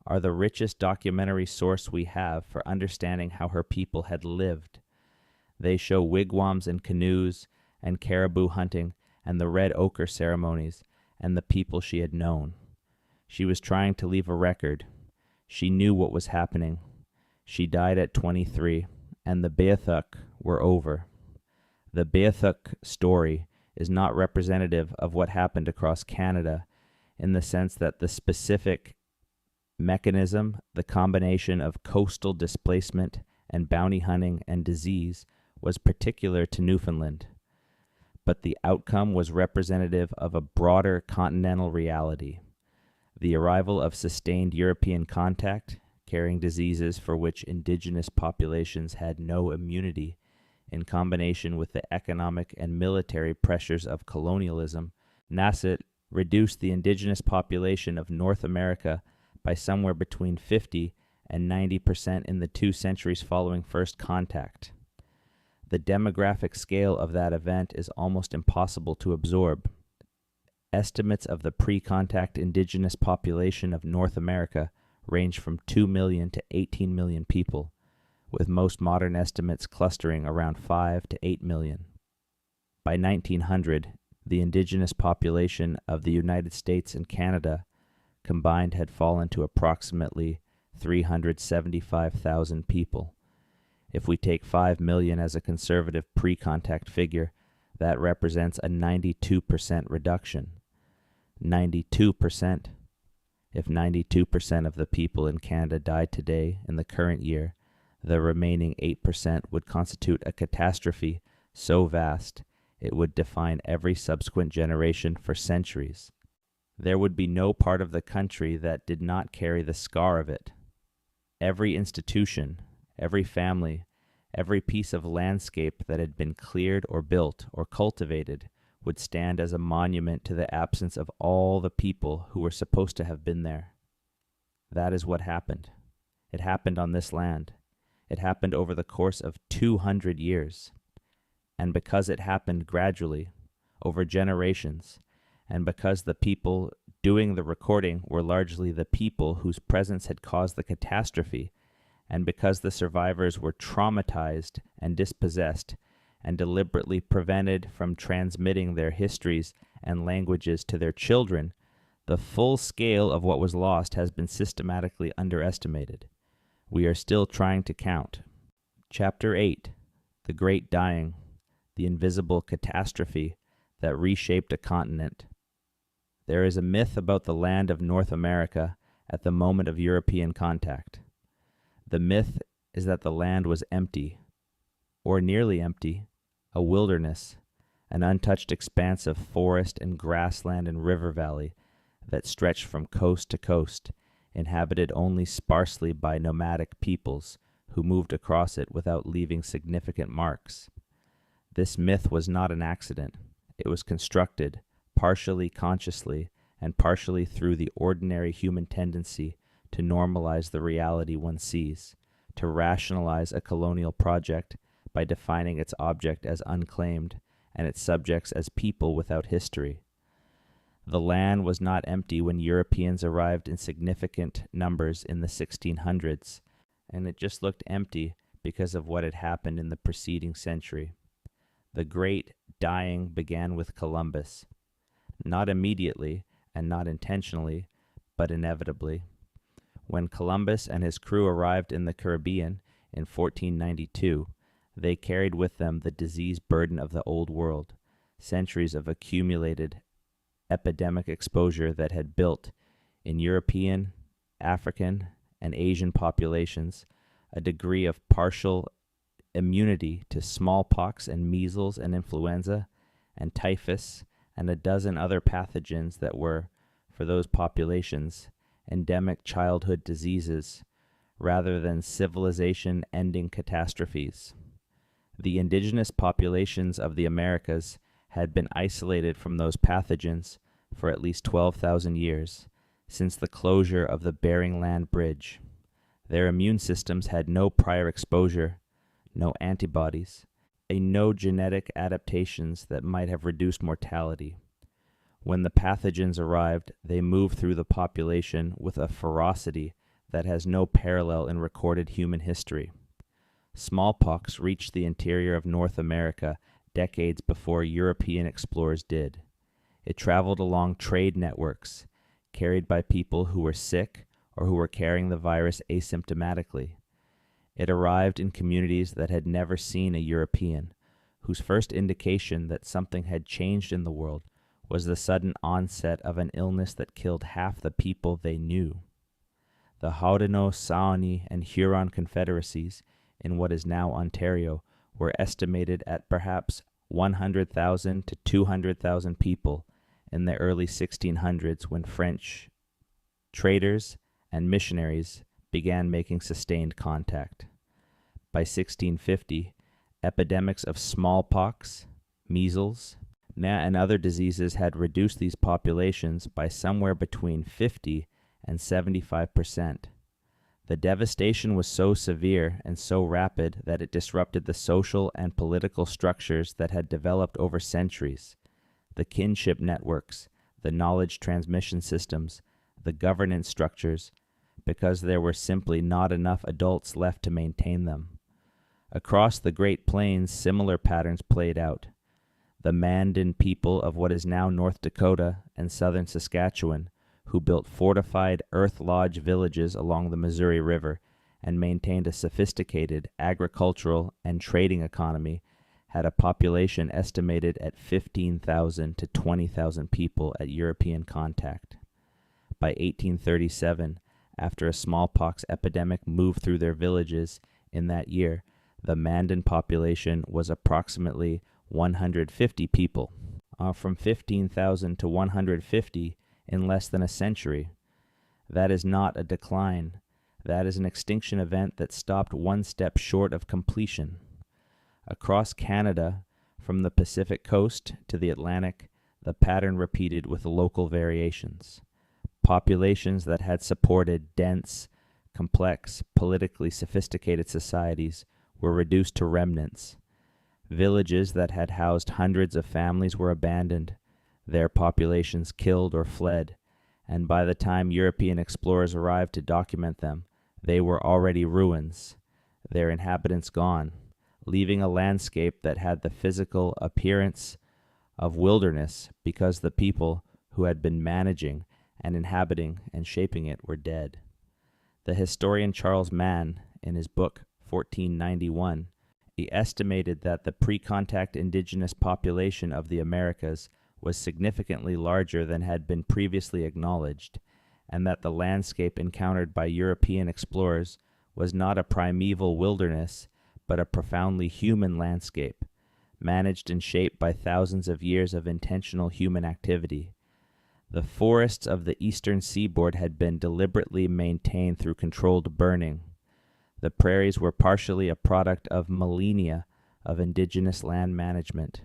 are the richest documentary source we have for understanding how her people had lived. They show wigwams and canoes and caribou hunting and the red ochre ceremonies and the people she had known. She was trying to leave a record. She knew what was happening. She died at 23, and the Beothuk were over. The Beothuk story is not representative of what happened across Canada in the sense that the specific mechanism, the combination of coastal displacement and bounty hunting and disease, was particular to Newfoundland. But the outcome was representative of a broader continental reality. The arrival of sustained European contact, carrying diseases for which indigenous populations had no immunity, in combination with the economic and military pressures of colonialism, Nasset reduced the indigenous population of North America by somewhere between 50 and 90% in the 2 centuries following first contact. The demographic scale of that event is almost impossible to absorb. Estimates of the pre-contact indigenous population of North America range from 2 million to 18 million people, with most modern estimates clustering around 5 to 8 million. By 1900, the indigenous population of the United States and Canada combined had fallen to approximately 375,000 people. If we take 5 million as a conservative pre-contact figure, that represents a 92% reduction. 92%. If 92% of the people in Canada died today in the current year, the remaining 8% would constitute a catastrophe so vast it would define every subsequent generation for centuries. There would be no part of the country that did not carry the scar of it. Every institution, every family, every piece of landscape that had been cleared or built or cultivated would stand as a monument to the absence of all the people who were supposed to have been there. That is what happened. It happened on this land. It happened over the course of 200 years. And because it happened gradually, over generations, and because the people doing the recording were largely the people whose presence had caused the catastrophe, and because the survivors were traumatized and dispossessed and deliberately prevented from transmitting their histories and languages to their children, the full scale of what was lost has been systematically underestimated. We are still trying to count. Chapter 8, The Great Dying, the Invisible Catastrophe that Reshaped a Continent. There is a myth about the land of North America at the moment of European contact. The myth is that the land was empty, or nearly empty, a wilderness, an untouched expanse of forest and grassland and river valley that stretched from coast to coast, inhabited only sparsely by nomadic peoples who moved across it without leaving significant marks. This myth was not an accident. It was constructed, partially consciously and partially through the ordinary human tendency to normalize the reality one sees, to rationalize a colonial project by defining its object as unclaimed and its subjects as people without history. The land was not empty when Europeans arrived in significant numbers in the 1600s, and it just looked empty because of what had happened in the preceding century. The great dying began with Columbus, not immediately and not intentionally, but inevitably. When Columbus and his crew arrived in the Caribbean in 1492, they carried with them the disease burden of the Old World, centuries of accumulated epidemic exposure that had built in European, African, and Asian populations a degree of partial immunity to smallpox and measles and influenza and typhus and a dozen other pathogens that were, for those populations, endemic childhood diseases rather than civilization-ending catastrophes. The indigenous populations of the Americas had been isolated from those pathogens for at least 12,000 years, since the closure of the Bering Land Bridge. Their immune systems had no prior exposure, no antibodies, and no genetic adaptations that might have reduced mortality. When the pathogens arrived, they moved through the population with a ferocity that has no parallel in recorded human history. Smallpox reached the interior of North America decades before European explorers did. It traveled along trade networks, carried by people who were sick or who were carrying the virus asymptomatically. It arrived in communities that had never seen a European, whose first indication that something had changed in the world was the sudden onset of an illness that killed half the people they knew. The Haudenosaunee and Huron confederacies in what is now Ontario were estimated at perhaps 100,000 to 200,000 people in the early 1600s when French traders and missionaries began making sustained contact. By 1650, epidemics of smallpox, measles, and other diseases had reduced these populations by somewhere between 50 and 75%. The devastation was so severe and so rapid that it disrupted the social and political structures that had developed over centuries, the kinship networks, the knowledge transmission systems, the governance structures, because there were simply not enough adults left to maintain them. Across the Great Plains, similar patterns played out. The Mandan people of what is now North Dakota and southern Saskatchewan, who built fortified earth lodge villages along the Missouri River and maintained a sophisticated agricultural and trading economy, had a population estimated at 15,000 to 20,000 people at European contact. By 1837, after a smallpox epidemic moved through their villages in that year, the Mandan population was approximately 150 people, from 15,000 to 150 in less than a century. That is not a decline. That is an extinction event that stopped one step short of completion. Across Canada, from the Pacific coast to the Atlantic, the pattern repeated with local variations. Populations that had supported dense, complex, politically sophisticated societies were reduced to remnants. Villages that had housed hundreds of families were abandoned, their populations killed or fled, and by the time European explorers arrived to document them, they were already ruins, their inhabitants gone, leaving a landscape that had the physical appearance of wilderness because the people who had been managing and inhabiting and shaping it were dead. The historian Charles Mann, in his book 1491, he estimated that the pre-contact indigenous population of the Americas was significantly larger than had been previously acknowledged, and that the landscape encountered by European explorers was not a primeval wilderness, but a profoundly human landscape, managed and shaped by thousands of years of intentional human activity. The forests of the eastern seaboard had been deliberately maintained through controlled burning. The prairies were partially a product of millennia of indigenous land management.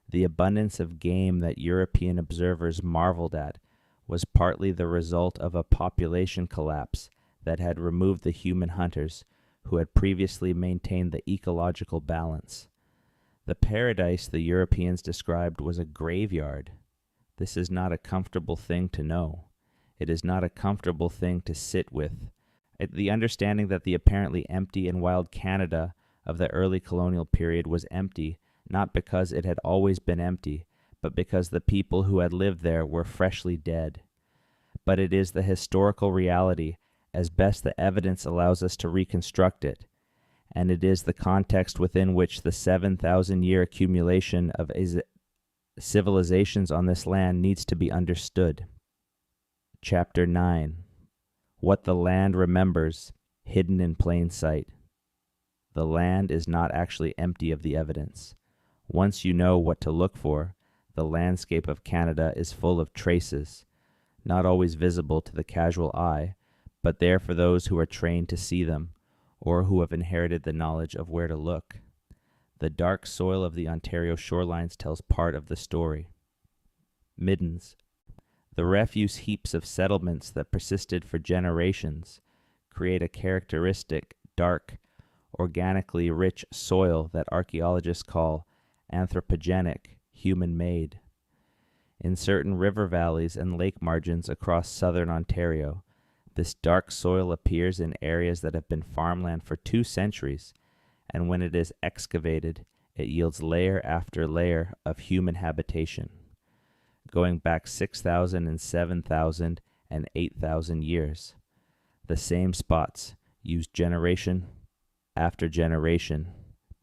The abundance of game that European observers marveled at was partly the result of a population collapse that had removed the human hunters who had previously maintained the ecological balance. The paradise the Europeans described was a graveyard. This is not a comfortable thing to know. It is not a comfortable thing to sit with. The understanding that the apparently empty and wild Canada of the early colonial period was empty, not because it had always been empty, but because the people who had lived there were freshly dead. But it is the historical reality, as best the evidence allows us to reconstruct it, and it is the context within which the 7,000-year accumulation of civilizations on this land needs to be understood. Chapter 9. What the land remembers, hidden in plain sight. The land is not actually empty of the evidence. Once you know what to look for, the landscape of Canada is full of traces, not always visible to the casual eye, but there for those who are trained to see them, or who have inherited the knowledge of where to look. The dark soil of the Ontario shorelines tells part of the story. Middens. The refuse heaps of settlements that persisted for generations create a characteristic, dark, organically rich soil that archaeologists call anthropogenic, human-made. In certain river valleys and lake margins across southern Ontario, this dark soil appears in areas that have been farmland for 2 centuries, and when it is excavated, it yields layer after layer of human habitation, going back 6,000 and 7,000 and 8,000 years. The same spots, used generation after generation,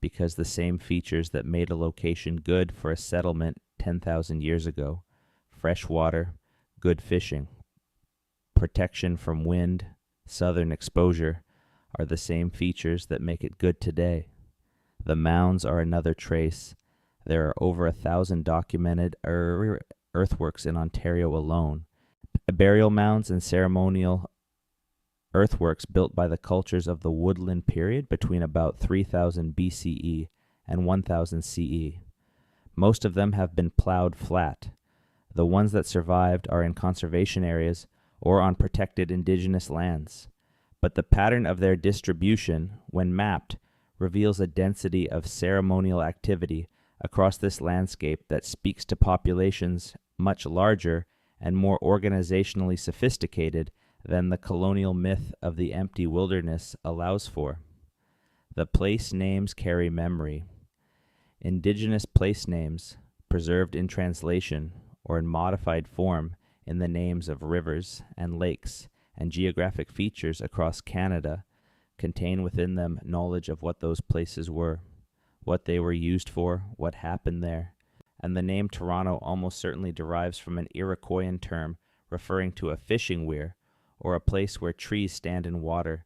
because the same features that made a location good for a settlement 10,000 years ago, fresh water, good fishing, protection from wind, southern exposure, are the same features that make it good today. The mounds are another trace. There are over 1,000 documented earthworks in Ontario alone. Burial mounds and ceremonial earthworks built by the cultures of the woodland period between about 3000 BCE and 1000 CE. Most of them have been plowed flat. The ones that survived are in conservation areas or on protected indigenous lands. But the pattern of their distribution, when mapped, reveals a density of ceremonial activity across this landscape that speaks to populations much larger and more organizationally sophisticated than the colonial myth of the empty wilderness allows for. The place names carry memory. Indigenous place names, preserved in translation or in modified form in the names of rivers and lakes and geographic features across Canada, contain within them knowledge of what those places were, what they were used for, what happened there. And the name Toronto almost certainly derives from an Iroquoian term referring to a fishing weir, or a place where trees stand in water.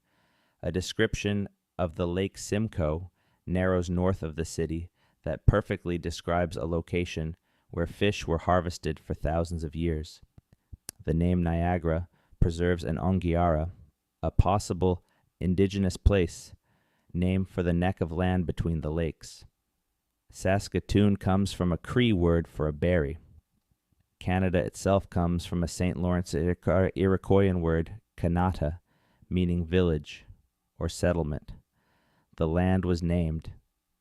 A description of the Lake Simcoe narrows north of the city that perfectly describes a location where fish were harvested for thousands of years. The name Niagara preserves an Ongiara, a possible indigenous place, named for the neck of land between the lakes. Saskatoon comes from a Cree word for a berry. Canada itself comes from a St. Lawrence Iroquoian word, Kanata, meaning village or settlement. The land was named.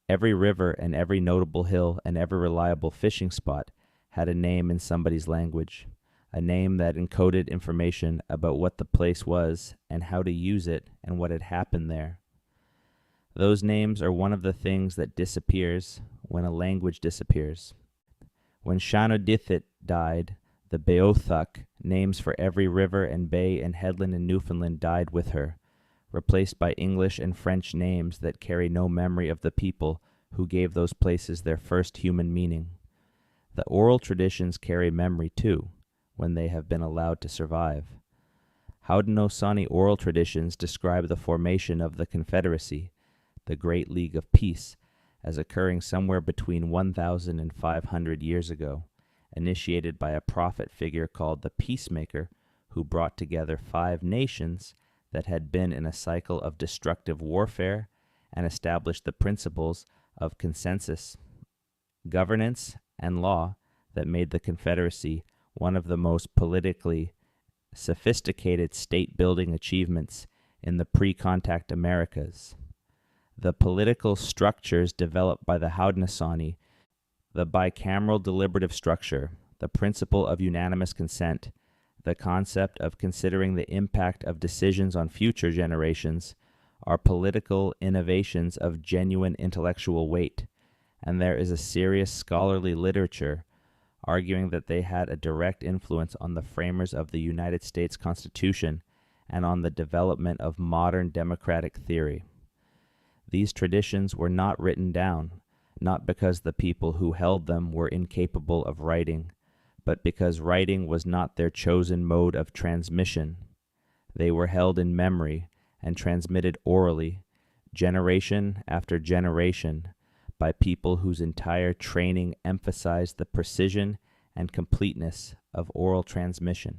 Every river and every notable hill and every reliable fishing spot had a name in somebody's language, a name that encoded information about what the place was and how to use it and what had happened there. Those names are one of the things that disappears when a language disappears. When Shanodithit died, the Beothuk, names for every river and bay and headland in Newfoundland, died with her, replaced by English and French names that carry no memory of the people who gave those places their first human meaning. The oral traditions carry memory too, when they have been allowed to survive. Haudenosaunee oral traditions describe the formation of the Confederacy, the Great League of Peace, as occurring somewhere between 1,000 and 500 years ago, initiated by a prophet figure called the Peacemaker, who brought together 5 nations that had been in a cycle of destructive warfare and established the principles of consensus, governance, and law that made the Confederacy one of the most politically sophisticated state-building achievements in the pre-contact Americas. The political structures developed by the Haudenosaunee, the bicameral deliberative structure, the principle of unanimous consent, the concept of considering the impact of decisions on future generations, are political innovations of genuine intellectual weight, and there is a serious scholarly literature arguing that they had a direct influence on the framers of the United States Constitution and on the development of modern democratic theory. These traditions were not written down, not because the people who held them were incapable of writing, but because writing was not their chosen mode of transmission. They were held in memory and transmitted orally, generation after generation, by people whose entire training emphasized the precision and completeness of oral transmission.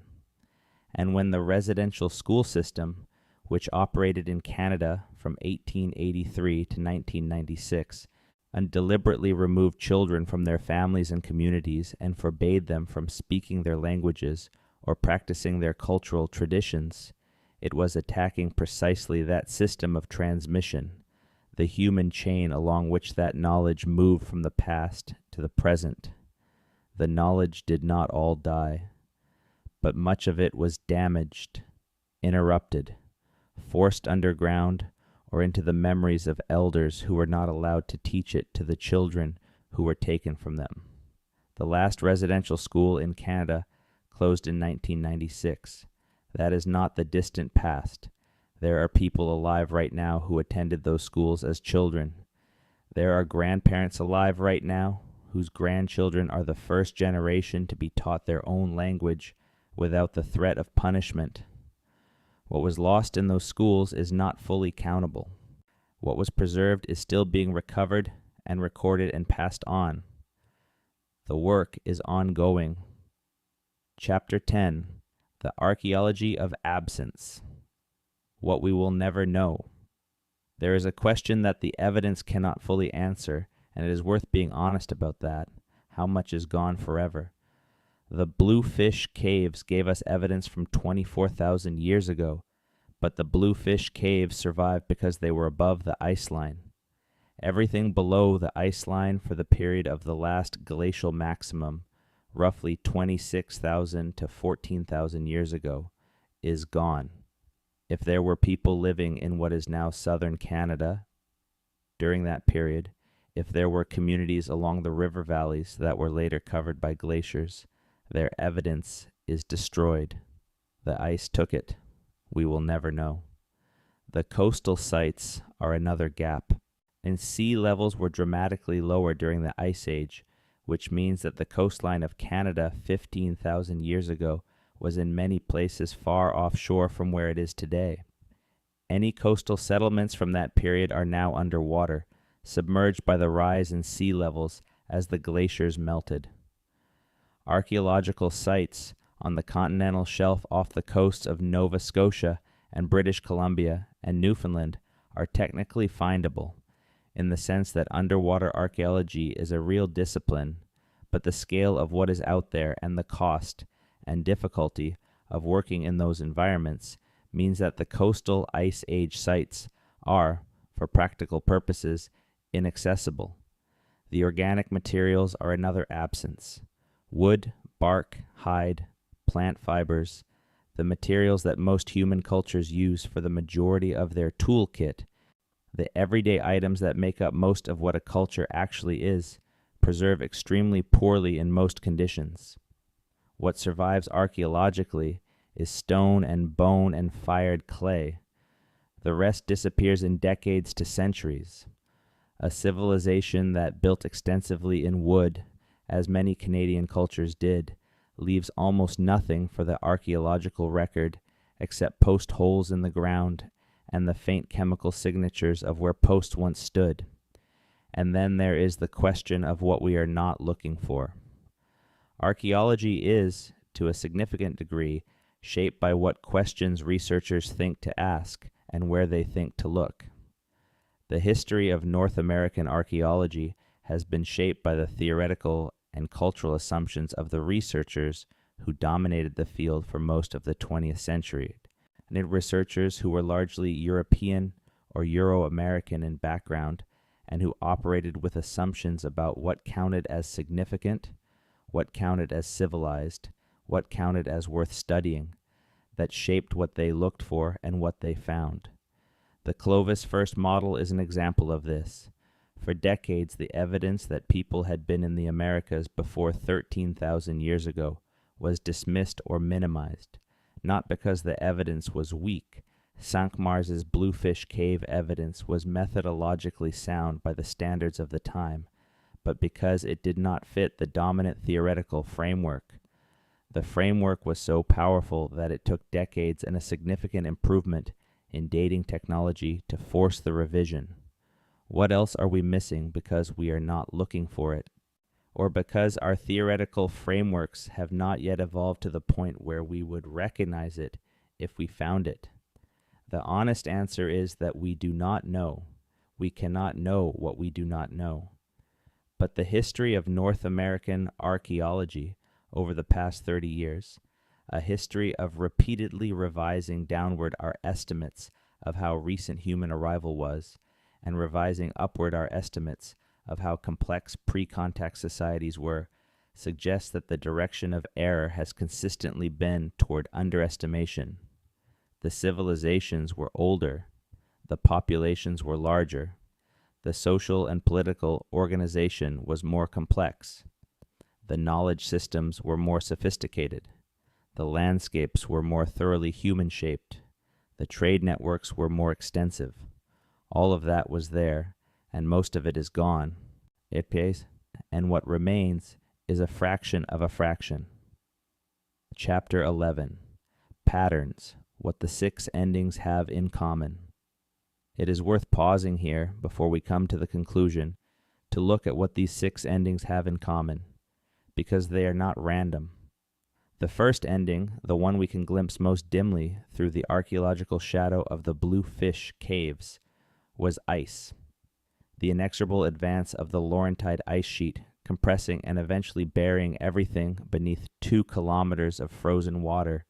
And when the residential school system, which operated in Canada from 1883 to 1996, and deliberately removed children from their families and communities and forbade them from speaking their languages or practicing their cultural traditions, it was attacking precisely that system of transmission, the human chain along which that knowledge moved from the past to the present. The knowledge did not all die, but much of it was damaged, interrupted, forced underground, or into the memories of elders who were not allowed to teach it to the children who were taken from them. The last residential school in Canada closed in 1996. That is not the distant past. There are people alive right now who attended those schools as children. There are grandparents alive right now whose grandchildren are the first generation to be taught their own language without the threat of punishment. What was lost in those schools is not fully countable. What was preserved is still being recovered and recorded and passed on. The work is ongoing. Chapter 10, The Archaeology of Absence. What we will never know. There is a question that the evidence cannot fully answer, and it is worth being honest about that. How much is gone forever? The Bluefish Caves gave us evidence from 24,000 years ago, but the Bluefish Caves survived because they were above the ice line. Everything below the ice line for the period of the last glacial maximum, roughly 26,000 to 14,000 years ago, is gone. If there were people living in what is now southern Canada during that period, if there were communities along the river valleys that were later covered by glaciers, their evidence is destroyed. The ice took it. We will never know. The coastal sites are another gap, and sea levels were dramatically lower during the Ice Age, which means that the coastline of Canada 15,000 years ago was in many places far offshore from where it is today. Any coastal settlements from that period are now underwater, submerged by the rise in sea levels as the glaciers melted. Archaeological sites on the continental shelf off the coasts of Nova Scotia and British Columbia and Newfoundland are technically findable, in the sense that underwater archaeology is a real discipline, but the scale of what is out there and the cost and difficulty of working in those environments means that the coastal Ice Age sites are, for practical purposes, inaccessible. The organic materials are another absence. Wood, bark, hide, plant fibers, the materials that most human cultures use for the majority of their toolkit, the everyday items that make up most of what a culture actually is, preserve extremely poorly in most conditions. What survives archaeologically is stone and bone and fired clay. The rest disappears in decades to centuries. A civilization that built extensively in wood, as many Canadian cultures did, leaves almost nothing for the archaeological record except post holes in the ground and the faint chemical signatures of where posts once stood. And then there is the question of what we are not looking for. Archaeology is, to a significant degree, shaped by what questions researchers think to ask and where they think to look. The history of North American archaeology has been shaped by the theoretical and cultural assumptions of the researchers who dominated the field for most of the 20th century, and researchers who were largely European or Euro-American in background and who operated with assumptions about what counted as significant, what counted as civilized, what counted as worth studying, that shaped what they looked for and what they found. The Clovis first model is an example of this. For decades, the evidence that people had been in the Americas before 13,000 years ago was dismissed or minimized, not because the evidence was weak. Cinq-Mars's Bluefish Cave evidence was methodologically sound by the standards of the time, but because it did not fit the dominant theoretical framework. The framework was so powerful that it took decades and a significant improvement in dating technology to force the revision. What else are we missing because we are not looking for it? Or because our theoretical frameworks have not yet evolved to the point where we would recognize it if we found it? The honest answer is that we do not know. We cannot know what we do not know. But the history of North American archaeology over the past 30 years, a history of repeatedly revising downward our estimates of how recent human arrival was, and revising upward our estimates of how complex pre-contact societies were, suggests that the direction of error has consistently been toward underestimation. The civilizations were older, the populations were larger, the social and political organization was more complex, the knowledge systems were more sophisticated, the landscapes were more thoroughly human-shaped, The trade networks were more extensive. All of that was there, and most of it is gone. And what remains is a fraction of a fraction. Chapter 11. Patterns, what the 6 endings have in common. It is worth pausing here before we come to the conclusion to look at what these 6 endings have in common, because they are not random. The first ending, the one we can glimpse most dimly through the archaeological shadow of the Bluefish Caves, was ice. The inexorable advance of the Laurentide ice sheet, compressing and eventually burying everything beneath 2 kilometers of frozen water,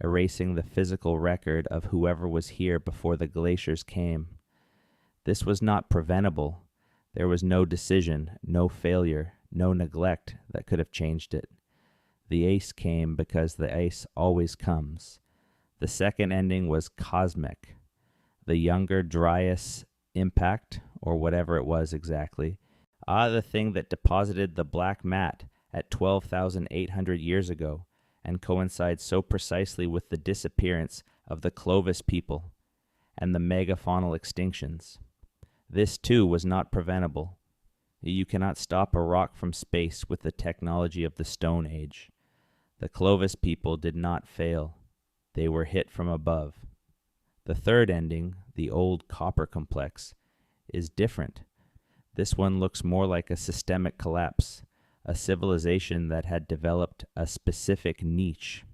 erasing the physical record of whoever was here before the glaciers came. This was not preventable. There was no decision, no failure, no neglect that could have changed it. The ice came because the ice always comes. The second ending was cosmic. The younger Dryas impact, or whatever it was exactly, the thing that deposited the black mat at 12,800 years ago, and coincides so precisely with the disappearance of the Clovis people and the megafaunal extinctions. This too was not preventable. You cannot stop a rock from space with the technology of the Stone Age. The Clovis people did not fail. They were hit from above. The third ending, the old copper complex, is different. This one looks more like a systemic collapse, a civilization that had developed a specific niche,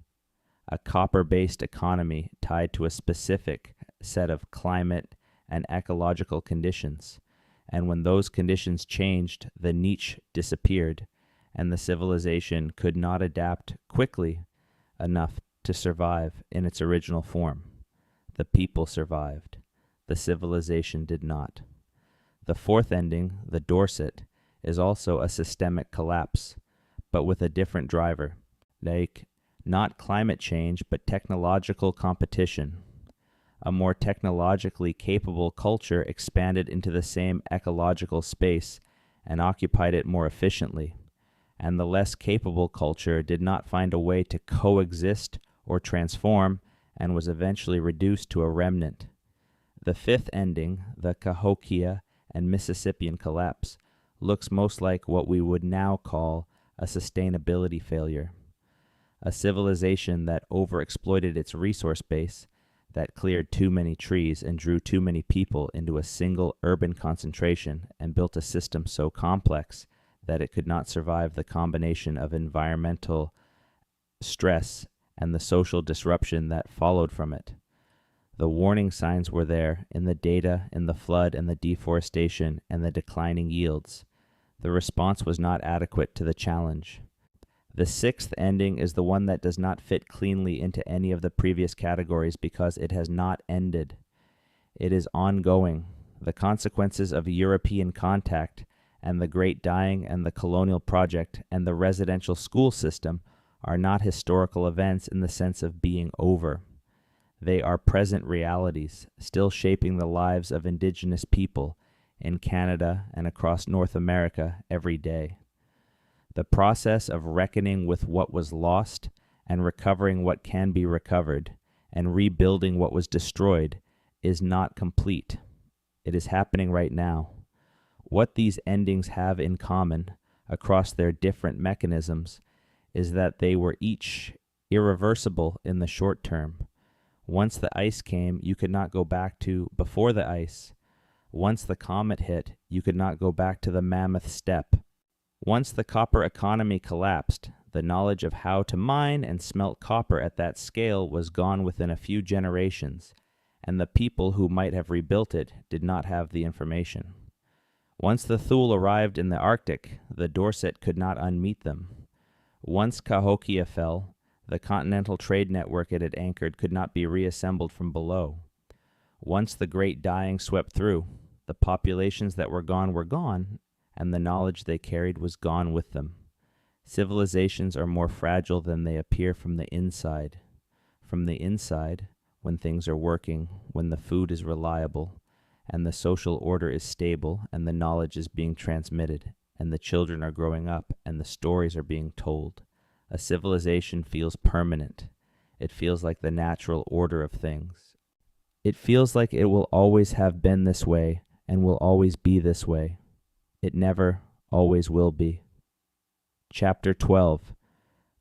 a copper-based economy tied to a specific set of climate and ecological conditions. And when those conditions changed, the niche disappeared, and the civilization could not adapt quickly enough to survive in its original form. The people survived. The civilization did not. The fourth ending, the Dorset, is also a systemic collapse, but with a different driver, not climate change, but technological competition. A more technologically capable culture expanded into the same ecological space and occupied it more efficiently, and the less capable culture did not find a way to coexist or transform and was eventually reduced to a remnant. The fifth ending, the Cahokia and Mississippian collapse, looks most like what we would now call a sustainability failure. A civilization that overexploited its resource base, that cleared too many trees and drew too many people into a single urban concentration and built a system so complex that it could not survive the combination of environmental stress and the social disruption that followed from it. The warning signs were there in the data, in the flood and the deforestation and the declining yields. The response was not adequate to the challenge. The sixth ending is the one that does not fit cleanly into any of the previous categories because it has not ended. It is ongoing. The consequences of European contact and the Great Dying and the colonial project and the residential school system are not historical events in the sense of being over. They are present realities, still shaping the lives of indigenous people in Canada and across North America every day. The process of reckoning with what was lost and recovering what can be recovered and rebuilding what was destroyed is not complete. It is happening right now. What these endings have in common across their different mechanisms is that they were each irreversible in the short term. Once the ice came, you could not go back to before the ice. Once the comet hit, you could not go back to the mammoth steppe. Once the copper economy collapsed, the knowledge of how to mine and smelt copper at that scale was gone within a few generations, and the people who might have rebuilt it did not have the information. Once the Thule arrived in the Arctic, the Dorset could not unmeet them. Once Cahokia fell, the continental trade network it had anchored could not be reassembled from below. Once the Great Dying swept through, the populations that were gone, and the knowledge they carried was gone with them. Civilizations are more fragile than they appear from the inside. From the inside, when things are working, when the food is reliable, and the social order is stable, and the knowledge is being transmitted, and the children are growing up, and the stories are being told, a civilization feels permanent. It feels like the natural order of things. It feels like it will always have been this way and will always be this way. It never always will be. Chapter 12.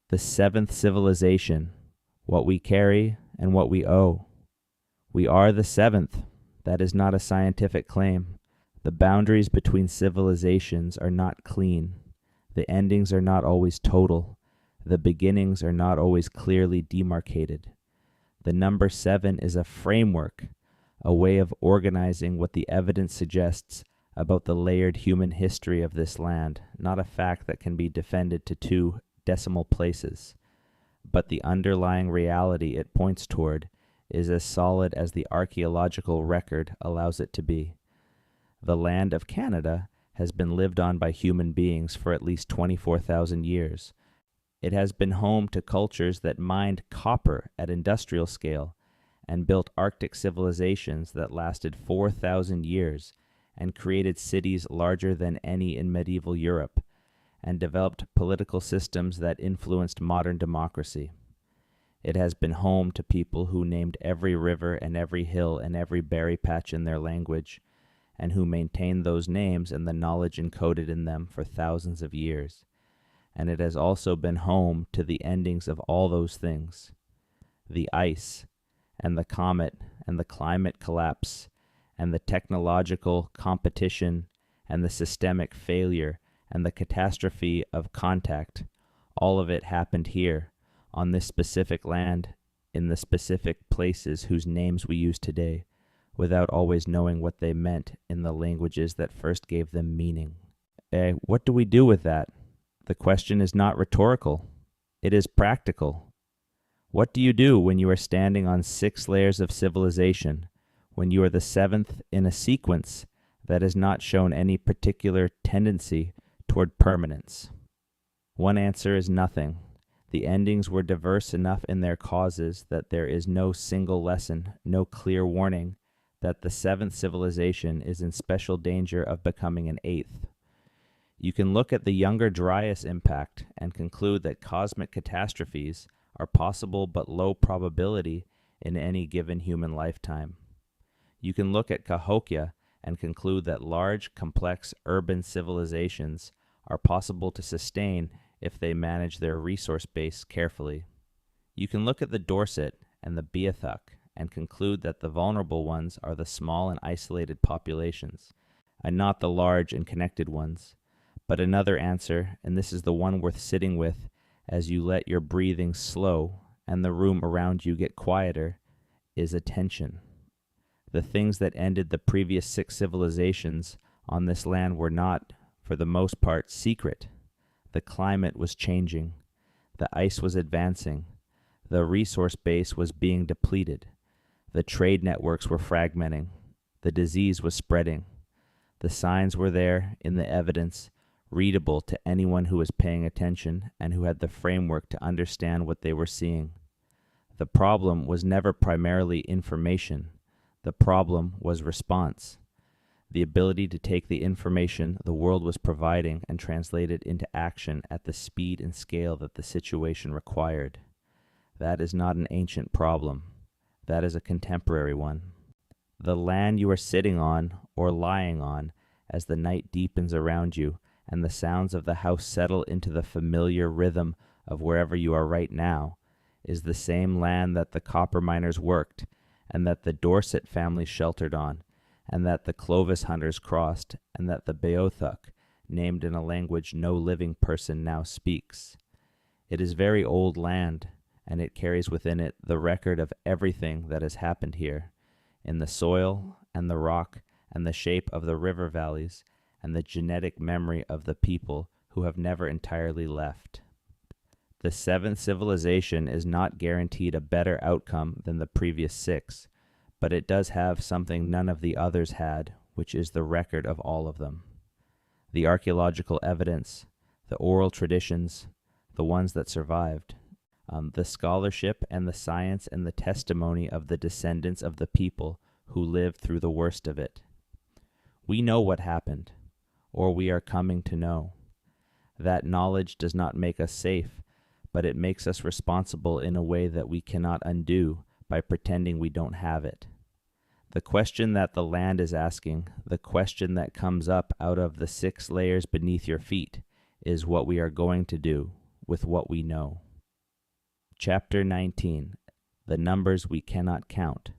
The seventh civilization, what we carry and what we owe. We are the seventh. That is not a scientific claim. The boundaries between civilizations are not clean. The endings are not always total. The beginnings are not always clearly demarcated. The number 7 is a framework, a way of organizing what the evidence suggests about the layered human history of this land, not a fact that can be defended to 2 decimal places. But the underlying reality it points toward is as solid as the archaeological record allows it to be. The land of Canada has been lived on by human beings for at least 24,000 years. It has been home to cultures that mined copper at industrial scale and built Arctic civilizations that lasted 4,000 years and created cities larger than any in medieval Europe and developed political systems that influenced modern democracy. It has been home to people who named every river and every hill and every berry patch in their language and who maintained those names and the knowledge encoded in them for thousands of years. And it has also been home to the endings of all those things, the ice and the comet and the climate collapse and the technological competition and the systemic failure and the catastrophe of contact. All of it happened here, on this specific land, in the specific places whose names we use today, without always knowing what they meant in the languages that first gave them meaning. What do we do with that? The question is not rhetorical. It is practical. What do you do when you are standing on 6 layers of civilization, when you are the 7th in a sequence that has not shown any particular tendency toward permanence? One answer is nothing. The endings were diverse enough in their causes that there is no single lesson, no clear warning that the 7th civilization is in special danger of becoming an 8th. You can look at the Younger Dryas impact and conclude that cosmic catastrophes are possible but low probability in any given human lifetime. You can look at Cahokia and conclude that large, complex urban civilizations are possible to sustain if they manage their resource base carefully. You can look at the Dorset and the Beothuk and conclude that the vulnerable ones are the small and isolated populations, and not the large and connected ones. But another answer, and this is the one worth sitting with as you let your breathing slow and the room around you get quieter, is attention. The things that ended the previous 6 civilizations on this land were not, for the most part, secret. The climate was changing. The ice was advancing. The resource base was being depleted. The trade networks were fragmenting. The disease was spreading. The signs were there in the evidence, readable to anyone who was paying attention and who had the framework to understand what they were seeing. The problem was never primarily information. The problem was response. The ability to take the information the world was providing and translate it into action at the speed and scale that the situation required. That is not an ancient problem. That is a contemporary one. The land you are sitting on or lying on as the night deepens around you and the sounds of the house settle into the familiar rhythm of wherever you are right now, is the same land that the copper miners worked, and that the Dorset family sheltered on, and that the Clovis hunters crossed, and that the Beothuk, named in a language no living person now speaks. It is very old land, and it carries within it the record of everything that has happened here, in the soil and the rock and the shape of the river valleys, and the genetic memory of the people who have never entirely left. The 7th civilization is not guaranteed a better outcome than the previous 6, but it does have something none of the others had, which is the record of all of them. The archaeological evidence, the oral traditions, the ones that survived, the scholarship and the science and the testimony of the descendants of the people who lived through the worst of it. We know what happened, or we are coming to know. That knowledge does not make us safe, but it makes us responsible in a way that we cannot undo by pretending we don't have it. The question that the land is asking, the question that comes up out of the 6 layers beneath your feet, is what we are going to do with what we know. Chapter 19. The numbers we cannot count.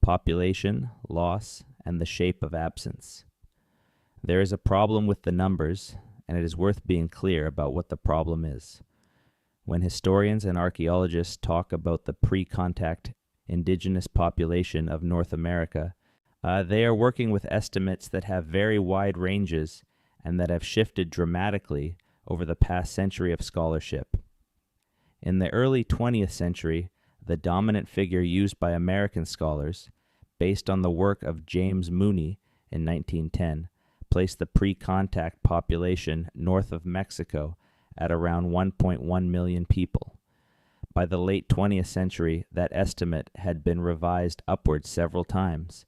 Population, loss, and the shape of absence. There is a problem with the numbers, and it is worth being clear about what the problem is. When historians and archaeologists talk about the pre-contact indigenous population of North America, they are working with estimates that have very wide ranges and that have shifted dramatically over the past century of scholarship. In the early 20th century, the dominant figure used by American scholars, based on the work of James Mooney in 1910, placed the pre-contact population north of Mexico at around 1.1 million people. By the late 20th century, that estimate had been revised upwards several times,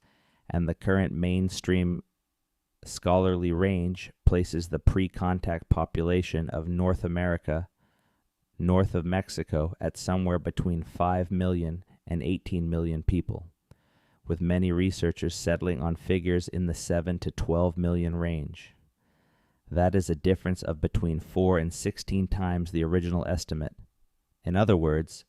and the current mainstream scholarly range places the pre-contact population of North America north of Mexico at somewhere between 5 million and 18 million people, with many researchers settling on figures in the 7 to 12 million range. That is a difference of between 4 and 16 times the original estimate. In other words,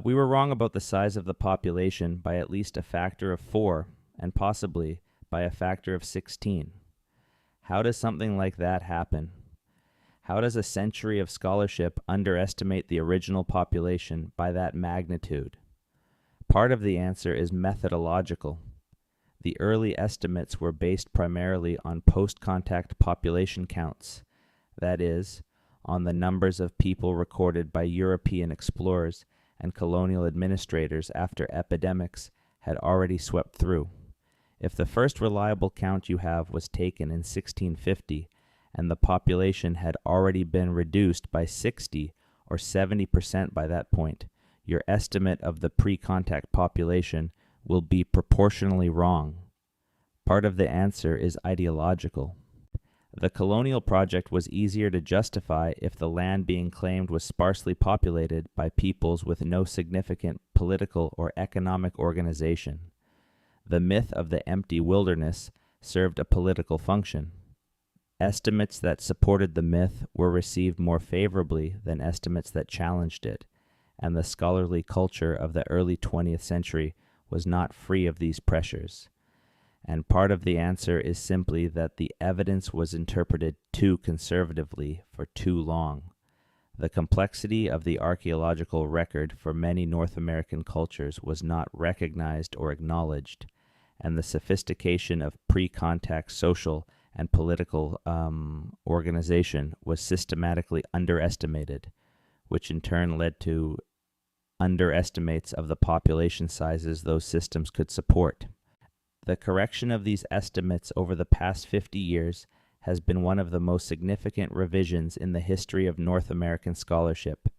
we were wrong about the size of the population by at least a factor of 4, and possibly by a factor of 16. How does something like that happen? How does a century of scholarship underestimate the original population by that magnitude? Part of the answer is methodological. The early estimates were based primarily on post-contact population counts, that is, on the numbers of people recorded by European explorers and colonial administrators after epidemics had already swept through. If the first reliable count you have was taken in 1650, and the population had already been reduced by 60 or 70% by that point, your estimate of the pre-contact population will be proportionally wrong. Part of the answer is ideological. The colonial project was easier to justify if the land being claimed was sparsely populated by peoples with no significant political or economic organization. The myth of the empty wilderness served a political function. Estimates that supported the myth were received more favorably than estimates that challenged it, and the scholarly culture of the early 20th century was not free of these pressures. And part of the answer is simply that the evidence was interpreted too conservatively for too long. The complexity of the archaeological record for many North American cultures was not recognized or acknowledged, and the sophistication of pre-contact social and political organization was systematically underestimated, which in turn led to underestimates of the population sizes those systems could support. The correction of these estimates over the past 50 years has been one of the most significant revisions in the history of North American scholarship,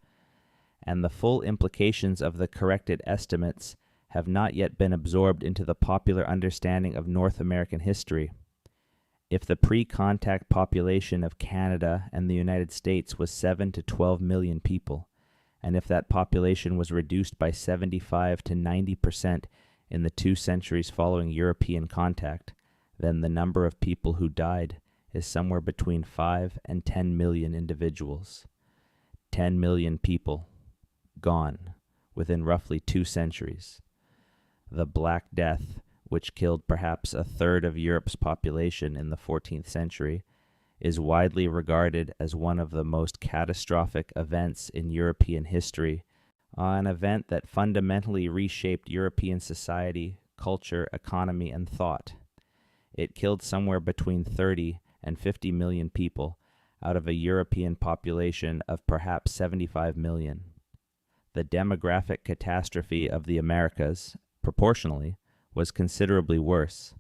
and the full implications of the corrected estimates have not yet been absorbed into the popular understanding of North American history. If the pre-contact population of Canada and the United States was 7 to 12 million people, and if that population was reduced by 75 to 90% in the 2 centuries following European contact, then the number of people who died is somewhere between 5 and 10 million individuals. 10 million people gone within roughly 2 centuries. The Black Death, which killed perhaps a third of Europe's population in the 14th century, is widely regarded as one of the most catastrophic events in European history, an event that fundamentally reshaped European society, culture, economy, and thought. It killed somewhere between 30 and 50 million people out of a European population of perhaps 75 million. The demographic catastrophe of the Americas, proportionally, was considerably worse,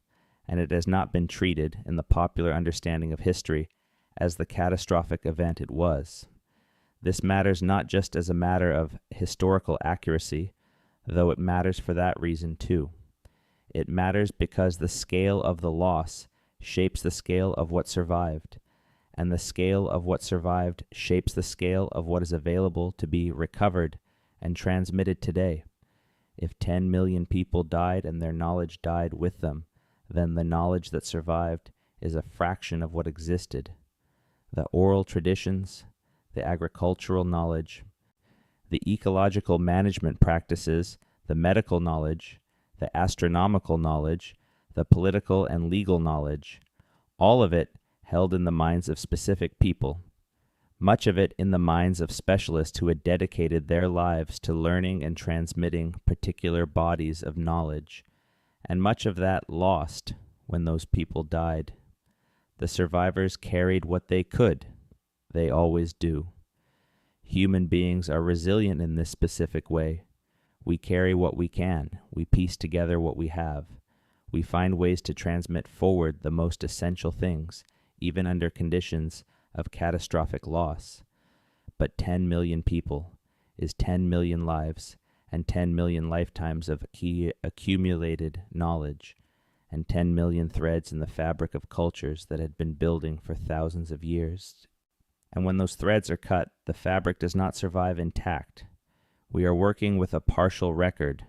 and it has not been treated in the popular understanding of history as the catastrophic event it was. This matters not just as a matter of historical accuracy, though it matters for that reason too. It matters because the scale of the loss shapes the scale of what survived, and the scale of what survived shapes the scale of what is available to be recovered and transmitted today. If 10 million people died and their knowledge died with them, then the knowledge that survived is a fraction of what existed. The oral traditions, the agricultural knowledge, the ecological management practices, the medical knowledge, the astronomical knowledge, the political and legal knowledge, all of it held in the minds of specific people, much of it in the minds of specialists who had dedicated their lives to learning and transmitting particular bodies of knowledge, and much of that lost when those people died. The survivors carried what they could. They always do. Human beings are resilient in this specific way. We carry what we can. We piece together what we have. We find ways to transmit forward the most essential things, even under conditions of catastrophic loss. But 10 million people is 10 million lives and 10 million lifetimes of accumulated knowledge and 10 million threads in the fabric of cultures that had been building for thousands of years. And when those threads are cut, the fabric does not survive intact. We are working with a partial record.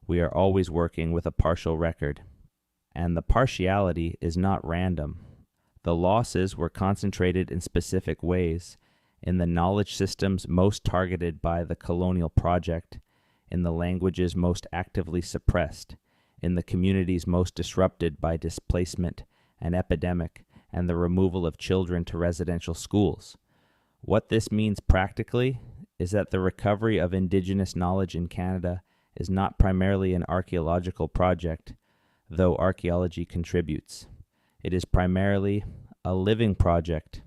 We are always working with a partial record. And the partiality is not random. The losses were concentrated in specific ways, in the knowledge systems most targeted by the colonial project, in the languages most actively suppressed, in the communities most disrupted by displacement and epidemic, and the removal of children to residential schools. What this means practically is that the recovery of Indigenous knowledge in Canada is not primarily an archaeological project, though archaeology contributes. It is primarily a living project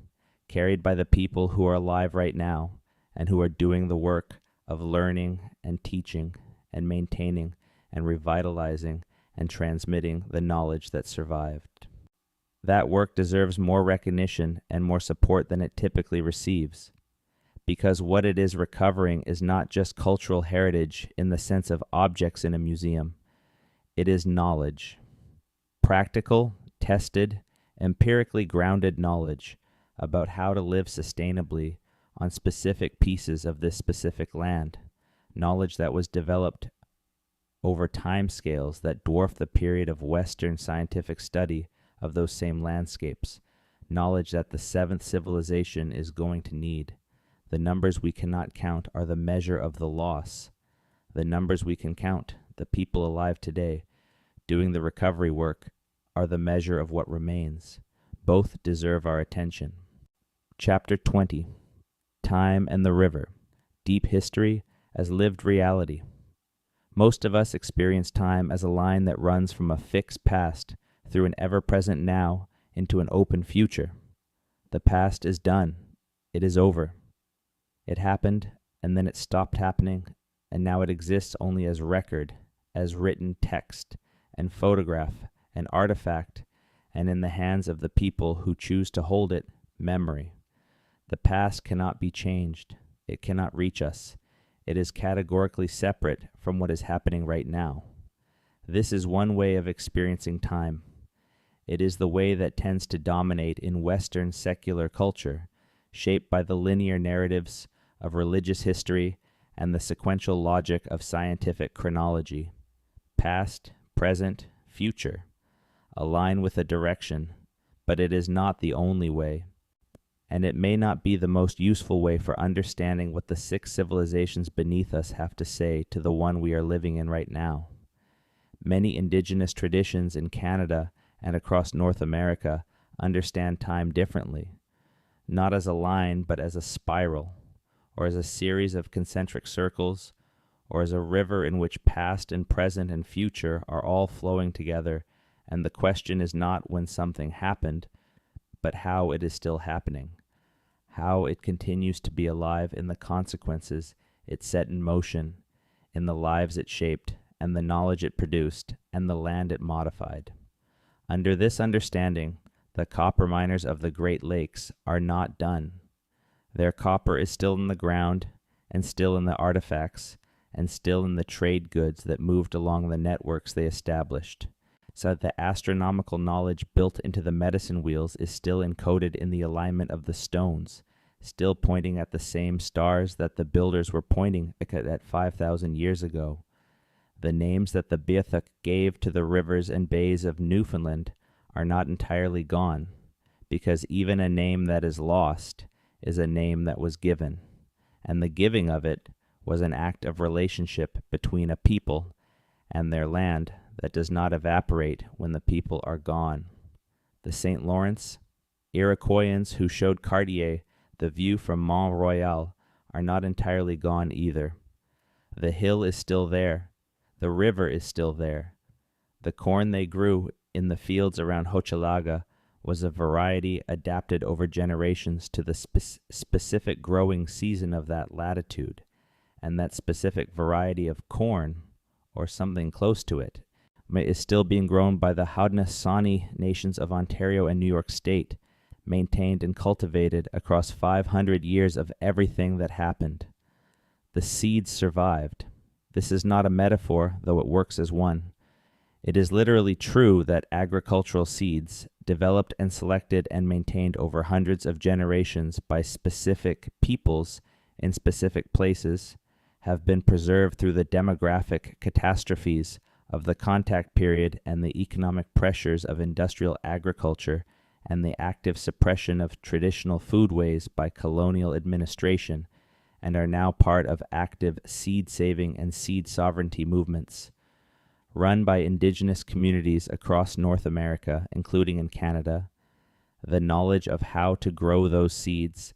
carried by the people who are alive right now and who are doing the work of learning and teaching and maintaining and revitalizing and transmitting the knowledge that survived. That work deserves more recognition and more support than it typically receives, because what it is recovering is not just cultural heritage in the sense of objects in a museum. It is knowledge. Practical, tested, empirically grounded knowledge about how to live sustainably on specific pieces of this specific land. Knowledge that was developed over time scales that dwarf the period of Western scientific study of those same landscapes, knowledge that the seventh civilization is going to need. The numbers we cannot count are the measure of the loss. The numbers we can count, the people alive today, doing the recovery work, are the measure of what remains. Both deserve our attention. Chapter 20. Time and the River. Deep History as Lived Reality. Most of us experience time as a line that runs from a fixed past through an ever-present now into an open future. The past is done. It is over. It happened, and then it stopped happening, and now it exists only as record, as written text, and photograph, and artifact, and in the hands of the people who choose to hold it, memory. The past cannot be changed. It cannot reach us. It is categorically separate from what is happening right now. This is one way of experiencing time. It is the way that tends to dominate in Western secular culture, shaped by the linear narratives of religious history and the sequential logic of scientific chronology. Past, present, future align with a direction, but it is not the only way, and it may not be the most useful way for understanding what the 6 civilizations beneath us have to say to the one we are living in right now. Many indigenous traditions in Canada and across North America understand time differently, not as a line but as a spiral, or as a series of concentric circles, or as a river in which past and present and future are all flowing together, and the question is not when something happened, but how it is still happening, how it continues to be alive in the consequences it set in motion, in the lives it shaped, and the knowledge it produced, and the land it modified. Under this understanding, the copper miners of the Great Lakes are not done. Their copper is still in the ground, and still in the artifacts, and still in the trade goods that moved along the networks they established, so that the astronomical knowledge built into the medicine wheels is still encoded in the alignment of the stones, still pointing at the same stars that the builders were pointing at 5,000 years ago. The names that the Beothuk gave to the rivers and bays of Newfoundland are not entirely gone, because even a name that is lost is a name that was given, and the giving of it was an act of relationship between a people and their land that does not evaporate when the people are gone. The St. Lawrence Iroquoians who showed Cartier the view from Mont Royal are not entirely gone either. The hill is still there. The river is still there. The corn they grew in the fields around Hochelaga was a variety adapted over generations to the specific growing season of that latitude, and that specific variety of corn, or something close to it, is still being grown by the Haudenosaunee nations of Ontario and New York State, maintained and cultivated across 500 years of everything that happened. The seeds survived. This is not a metaphor, though it works as one. It is literally true that agricultural seeds, developed and selected and maintained over hundreds of generations by specific peoples in specific places, have been preserved through the demographic catastrophes of the contact period and the economic pressures of industrial agriculture and the active suppression of traditional foodways by colonial administration, and are now part of active seed-saving and seed sovereignty movements run by indigenous communities across North America, including in Canada. The knowledge of how to grow those seeds,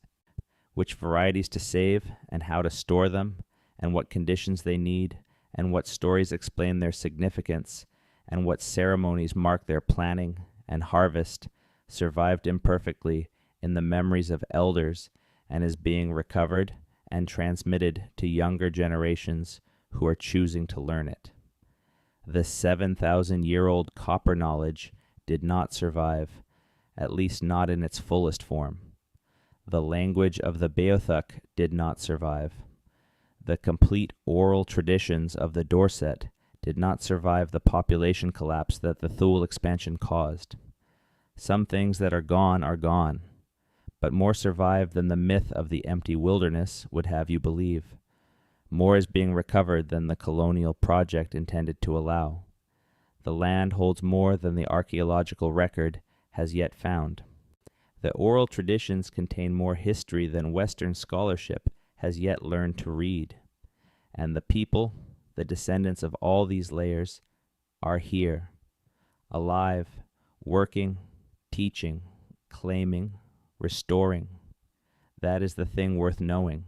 which varieties to save and how to store them, and what conditions they need, and what stories explain their significance, and what ceremonies mark their planting and harvest, survived imperfectly in the memories of elders and is being recovered and transmitted to younger generations who are choosing to learn it. The 7,000-year-old copper knowledge did not survive, at least not in its fullest form. The language of the Beothuk did not survive. The complete oral traditions of the Dorset did not survive the population collapse that the Thule expansion caused. Some things that are gone, but more survive than the myth of the empty wilderness would have you believe. More is being recovered than the colonial project intended to allow. The land holds more than the archaeological record has yet found. The oral traditions contain more history than Western scholarship has yet learned to read. And the people, the descendants of all these layers, are here, alive, working, teaching, claiming, restoring. That is the thing worth knowing,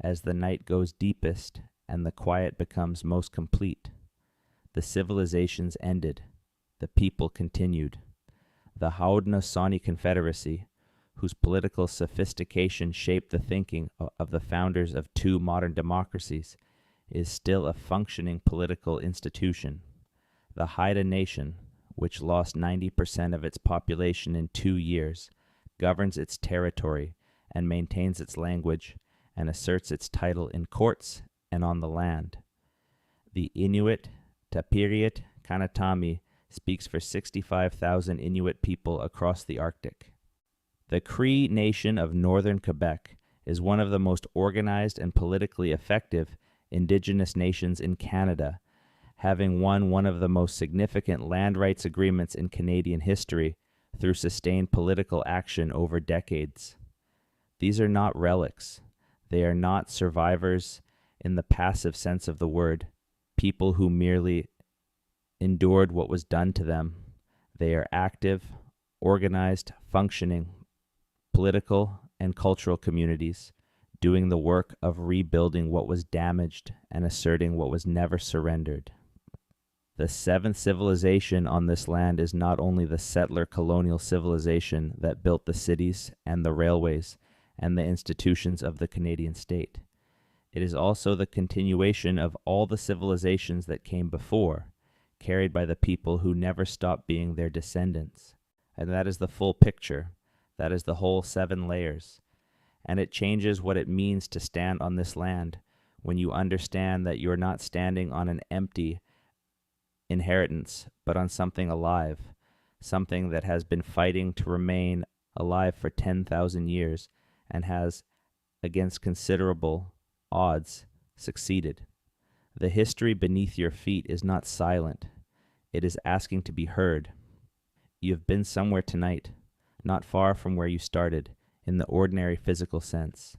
as the night goes deepest and the quiet becomes most complete. The civilizations ended. The people continued. The Haudenosaunee Confederacy, whose political sophistication shaped the thinking of the founders of two modern democracies, is still a functioning political institution. The Haida Nation, which lost 90% of its population in 2 years, governs its territory and maintains its language and asserts its title in courts and on the land. The Inuit Tapiriit Kanatami speaks for 65,000 Inuit people across the Arctic. The Cree Nation of northern Quebec is one of the most organized and politically effective Indigenous nations in Canada, having won one of the most significant land rights agreements in Canadian history through sustained political action over decades. These are not relics. They are not survivors in the passive sense of the word, people who merely endured what was done to them. They are active, organized, functioning, political and cultural communities, doing the work of rebuilding what was damaged and asserting what was never surrendered. The seventh civilization on this land is not only the settler colonial civilization that built the cities and the railways and the institutions of the Canadian state. It is also the continuation of all the civilizations that came before, carried by the people who never stopped being their descendants. And that is the full picture. That is the whole 7 layers. And it changes what it means to stand on this land when you understand that you're not standing on an empty inheritance, but on something alive, something that has been fighting to remain alive for 10,000 years and has, against considerable odds, succeeded. The history beneath your feet is not silent. It is asking to be heard. You have been somewhere tonight, not far from where you started, in the ordinary physical sense.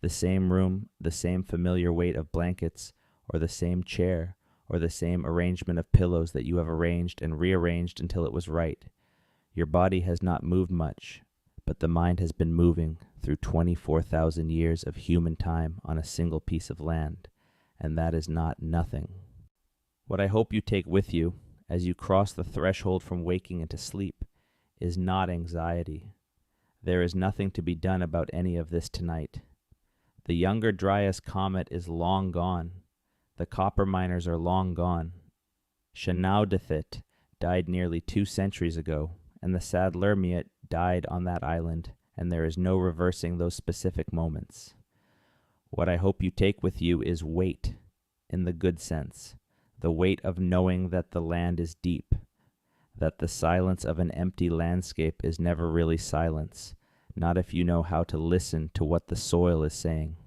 The same room, the same familiar weight of blankets, or the same chair, or the same arrangement of pillows that you have arranged and rearranged until it was right. Your body has not moved much, but the mind has been moving through 24,000 years of human time on a single piece of land, and that is not nothing. What I hope you take with you as you cross the threshold from waking into sleep is not anxiety. There is nothing to be done about any of this tonight. The younger Dryas comet is long gone. The copper miners are long gone. Shanaudithit died nearly 2 centuries ago, and the Sadler-miut died on that island, and there is no reversing those specific moments. What I hope you take with you is weight, in the good sense, the weight of knowing that the land is deep, that the silence of an empty landscape is never really silence, not if you know how to listen to what the soil is saying,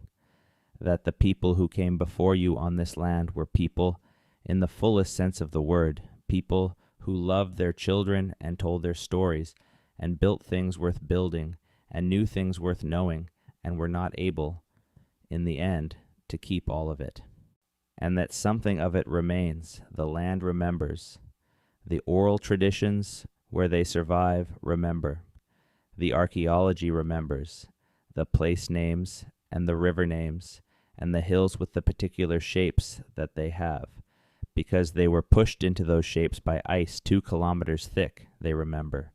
that the people who came before you on this land were people, in the fullest sense of the word, people who loved their children and told their stories, and built things worth building, and knew things worth knowing, and were not able, in the end, to keep all of it. And that something of it remains, the land remembers. The oral traditions, where they survive, remember. The archaeology remembers. The place names, and the river names, and the hills with the particular shapes that they have, because they were pushed into those shapes by ice 2 kilometers thick, they remember.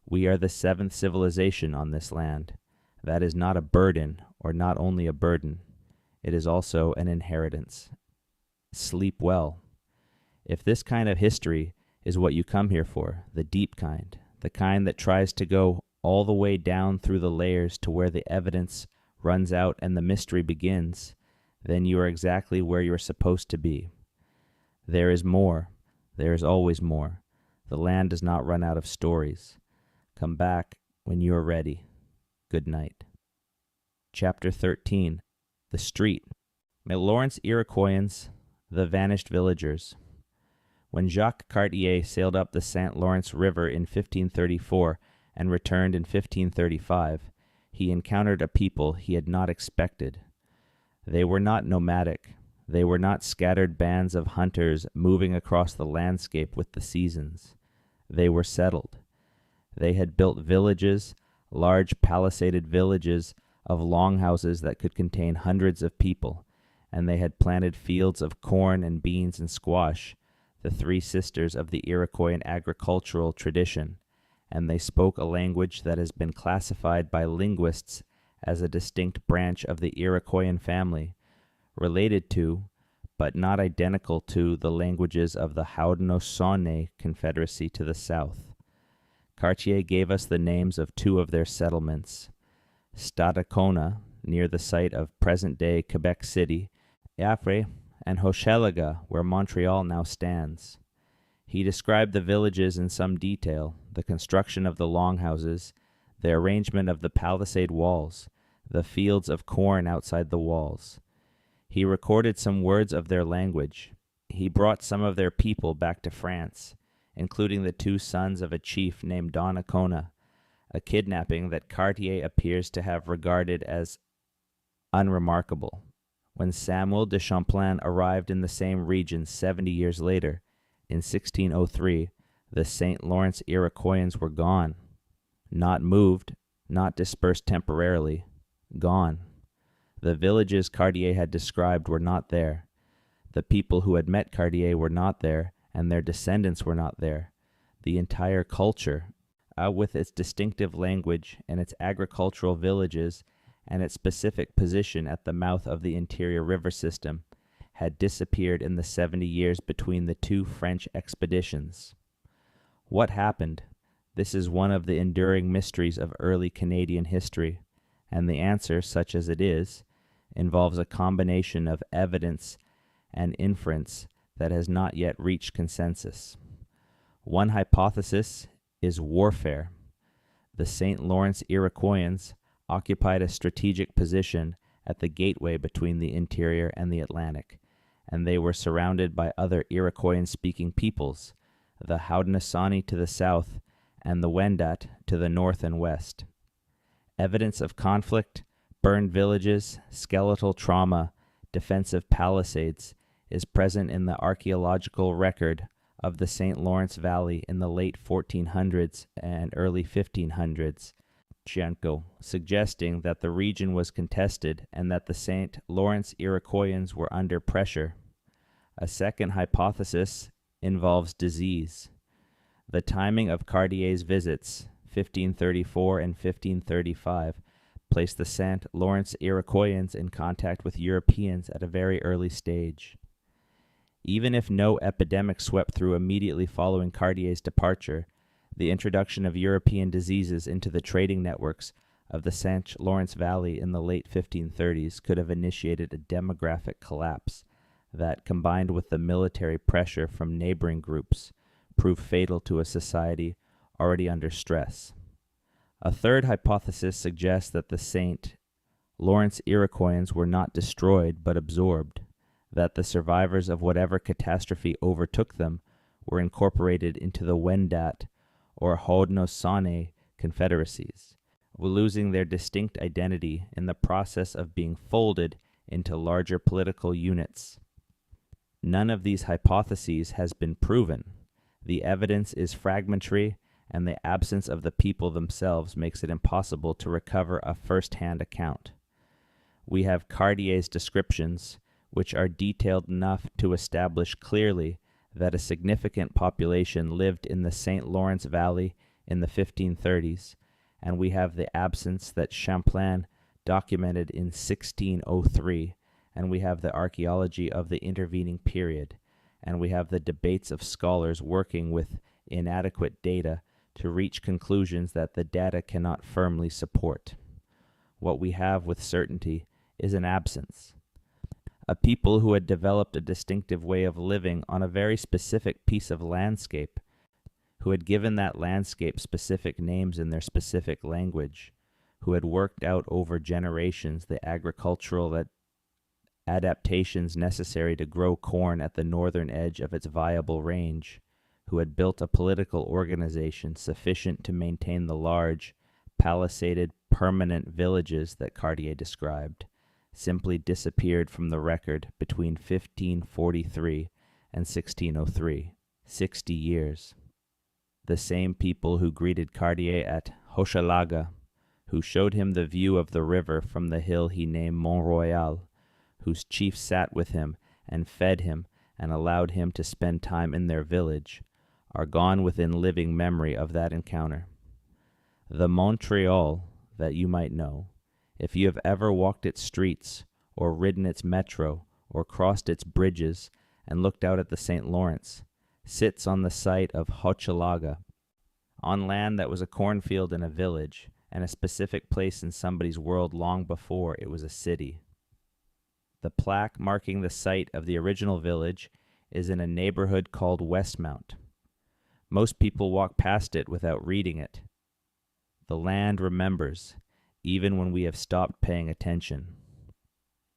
We are the 7th civilization on this land. That is not a burden, or not only a burden. It is also an inheritance. Sleep well. If this kind of history is what you come here for, the deep kind, the kind that tries to go all the way down through the layers to where the evidence runs out and the mystery begins, then you are exactly where you are supposed to be. There is more. There is always more. The land does not run out of stories. Come back when you are ready. Good night. Chapter 13. The Street. May Lawrence Iroquoians, the vanished villagers. When Jacques Cartier sailed up the St. Lawrence River in 1534 and returned in 1535, he encountered a people he had not expected. They were not nomadic. They were not scattered bands of hunters moving across the landscape with the seasons. They were settled. They had built villages, large palisaded villages of longhouses that could contain hundreds of people, and they had planted fields of corn and beans and squash, the 3 sisters of the Iroquoian agricultural tradition, and they spoke a language that has been classified by linguists as a distinct branch of the Iroquoian family, related to, but not identical to, the languages of the Haudenosaunee Confederacy to the south. Cartier gave us the names of 2 of their settlements, Stadacona, near the site of present-day Quebec City, Yafre, and Hochelaga, where Montreal now stands. He described the villages in some detail, the construction of the longhouses, the arrangement of the palisade walls, the fields of corn outside the walls. He recorded some words of their language. He brought some of their people back to France, including the 2 sons of a chief named Donnacona, a kidnapping that Cartier appears to have regarded as unremarkable. When Samuel de Champlain arrived in the same region 70 years later, in 1603, the St. Lawrence Iroquoians were gone. Not moved, not dispersed temporarily, gone. The villages Cartier had described were not there. The people who had met Cartier were not there, and their descendants were not there. The entire culture, with its distinctive language and its agricultural villages and its specific position at the mouth of the interior river system, had disappeared in the 70 years between the 2 French expeditions. What happened? This is one of the enduring mysteries of early Canadian history, and the answer, such as it is, involves a combination of evidence and inference that has not yet reached consensus. One hypothesis is warfare. The St. Lawrence Iroquoians occupied a strategic position at the gateway between the interior and the Atlantic, and they were surrounded by other Iroquoian-speaking peoples, the Haudenosaunee to the south, and the Wendat to the north and west. Evidence of conflict, burned villages, skeletal trauma, defensive palisades is present in the archaeological record of the St. Lawrence Valley in the late 1400s and early 1500s, suggesting that the region was contested and that the St. Lawrence Iroquoians were under pressure. A second hypothesis involves disease. The timing of Cartier's visits, 1534 and 1535, placed the St. Lawrence Iroquoians in contact with Europeans at a very early stage. Even if no epidemic swept through immediately following Cartier's departure, the introduction of European diseases into the trading networks of the St. Lawrence Valley in the late 1530s could have initiated a demographic collapse that, combined with the military pressure from neighboring groups, proved fatal to a society already under stress. A third hypothesis suggests that the St. Lawrence Iroquoians were not destroyed but absorbed, that the survivors of whatever catastrophe overtook them were incorporated into the Wendat or Haudenosaunee confederacies, losing their distinct identity in the process of being folded into larger political units. None of these hypotheses has been proven. The evidence is fragmentary, and the absence of the people themselves makes it impossible to recover a first-hand account. We have Cartier's descriptions, which are detailed enough to establish clearly that a significant population lived in the St. Lawrence Valley in the 1530s, and we have the absence that Champlain documented in 1603, and we have the archaeology of the intervening period, and we have the debates of scholars working with inadequate data to reach conclusions that the data cannot firmly support. What we have with certainty is an absence. A people who had developed a distinctive way of living on a very specific piece of landscape, who had given that landscape specific names in their specific language, who had worked out over generations the agricultural adaptations necessary to grow corn at the northern edge of its viable range, who had built a political organization sufficient to maintain the large, palisaded, permanent villages that Cartier described, simply disappeared from the record between 1543 and 1603, 60 years. The same people who greeted Cartier at Hochelaga, who showed him the view of the river from the hill he named Mont Royal, whose chief sat with him and fed him and allowed him to spend time in their village, are gone within living memory of that encounter. The Montreal that you might know, if you have ever walked its streets, or ridden its metro, or crossed its bridges, and looked out at the St. Lawrence, sits on the site of Hochelaga, on land that was a cornfield and a village, and a specific place in somebody's world long before it was a city. The plaque marking the site of the original village is in a neighborhood called Westmount. Most people walk past it without reading it. The land remembers, even when we have stopped paying attention.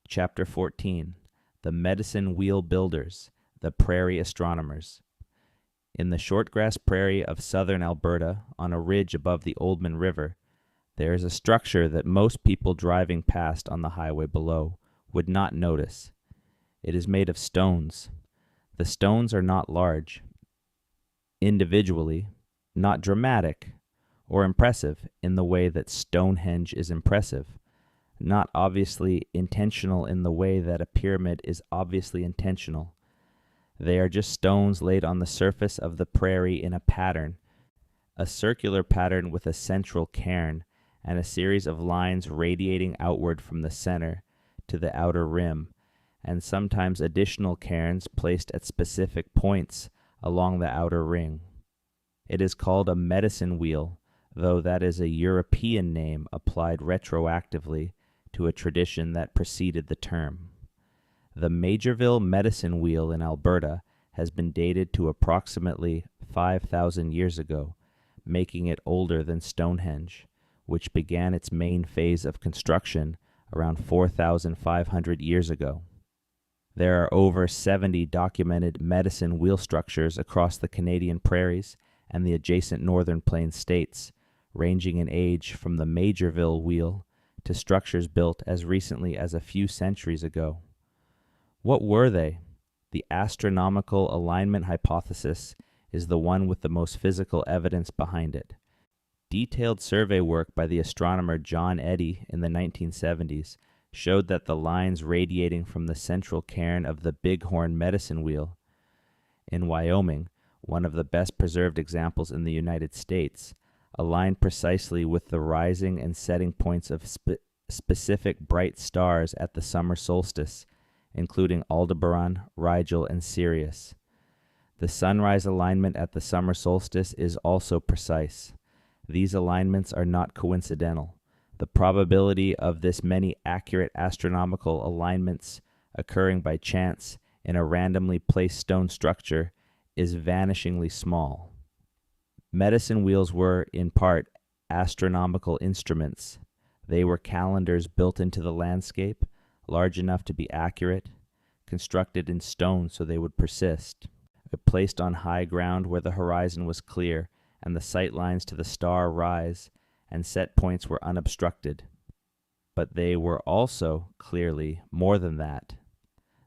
Chapter 14. The Medicine Wheel Builders, the Prairie Astronomers. In the shortgrass prairie of southern Alberta, on a ridge above the Oldman River, there is a structure that most people driving past on the highway below would not notice. It is made of stones. The stones are not large. Individually, not dramatic or impressive in the way that Stonehenge is impressive, not obviously intentional in the way that a pyramid is obviously intentional. They are just stones laid on the surface of the prairie in a pattern, a circular pattern with a central cairn and a series of lines radiating outward from the center to the outer rim, and sometimes additional cairns placed at specific points along the outer ring. It is called a medicine wheel, though that is a European name applied retroactively to a tradition that preceded the term. The Majorville medicine wheel in Alberta has been dated to approximately 5,000 years ago, making it older than Stonehenge, which began its main phase of construction around 4,500 years ago. There are over 70 documented medicine wheel structures across the Canadian prairies and the adjacent northern plains states, ranging in age from the Majorville wheel to structures built as recently as a few centuries ago. What were they? The astronomical alignment hypothesis is the one with the most physical evidence behind it. Detailed survey work by the astronomer John Eddy in the 1970s showed that the lines radiating from the central cairn of the Bighorn Medicine Wheel in Wyoming, one of the best preserved examples in the United States, aligned precisely with the rising and setting points of specific bright stars at the summer solstice, including Aldebaran, Rigel, and Sirius. The sunrise alignment at the summer solstice is also precise. These alignments are not coincidental. The probability of this many accurate astronomical alignments occurring by chance in a randomly placed stone structure is vanishingly small. Medicine wheels were, in part, astronomical instruments. They were calendars built into the landscape, large enough to be accurate, constructed in stone so they would persist, placed on high ground where the horizon was clear and the sight lines to the star rise and set points were unobstructed. But they were also, clearly, more than that.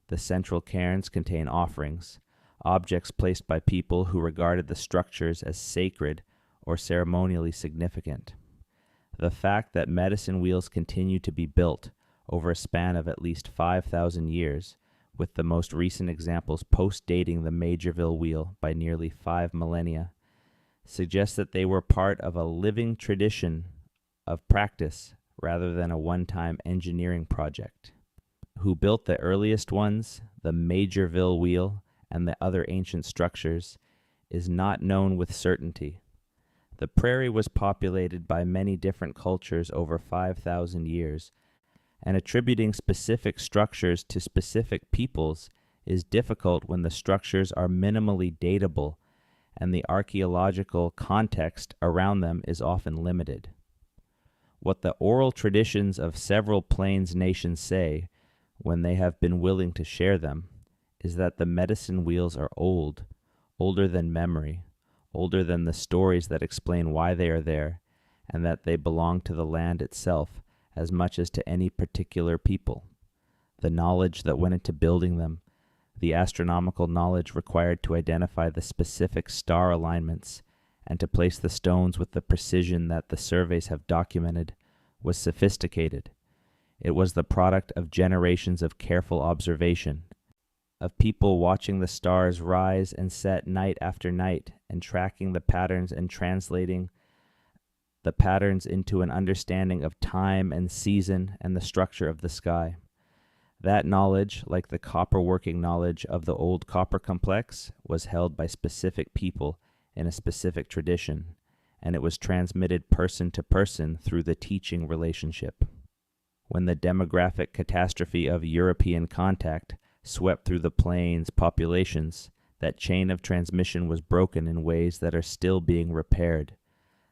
The central cairns contain offerings, objects placed by people who regarded the structures as sacred or ceremonially significant. The fact that medicine wheels continue to be built over a span of at least 5,000 years, with the most recent examples post-dating the Majorville wheel by nearly 5 millennia, suggests that they were part of a living tradition of practice rather than a one-time engineering project. Who built the earliest ones, the Majorville wheel, and the other ancient structures, is not known with certainty. The prairie was populated by many different cultures over 5,000 years, and attributing specific structures to specific peoples is difficult when the structures are minimally datable and the archaeological context around them is often limited. What the oral traditions of several plains nations say, when they have been willing to share them, is that the medicine wheels are old, older than memory, older than the stories that explain why they are there, and that they belong to the land itself as much as to any particular people. The knowledge that went into building them, the astronomical knowledge required to identify the specific star alignments and to place the stones with the precision that the surveys have documented, was sophisticated. It was the product of generations of careful observation, of people watching the stars rise and set night after night and tracking the patterns and translating the patterns into an understanding of time and season and the structure of the sky. That knowledge, like the copper-working knowledge of the old copper complex, was held by specific people in a specific tradition, and it was transmitted person to person through the teaching relationship. When the demographic catastrophe of European contact swept through the plains populations, that chain of transmission was broken in ways that are still being repaired.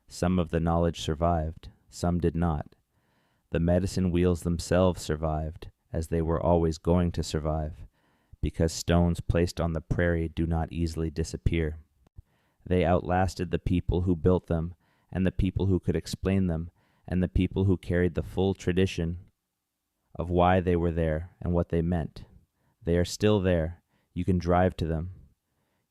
Some of the knowledge survived, some did not. The medicine wheels themselves survived, as they were always going to survive, because stones placed on the prairie do not easily disappear. They outlasted the people who built them, and the people who could explain them, and the people who carried the full tradition of why they were there and what they meant. They are still there. You can drive to them.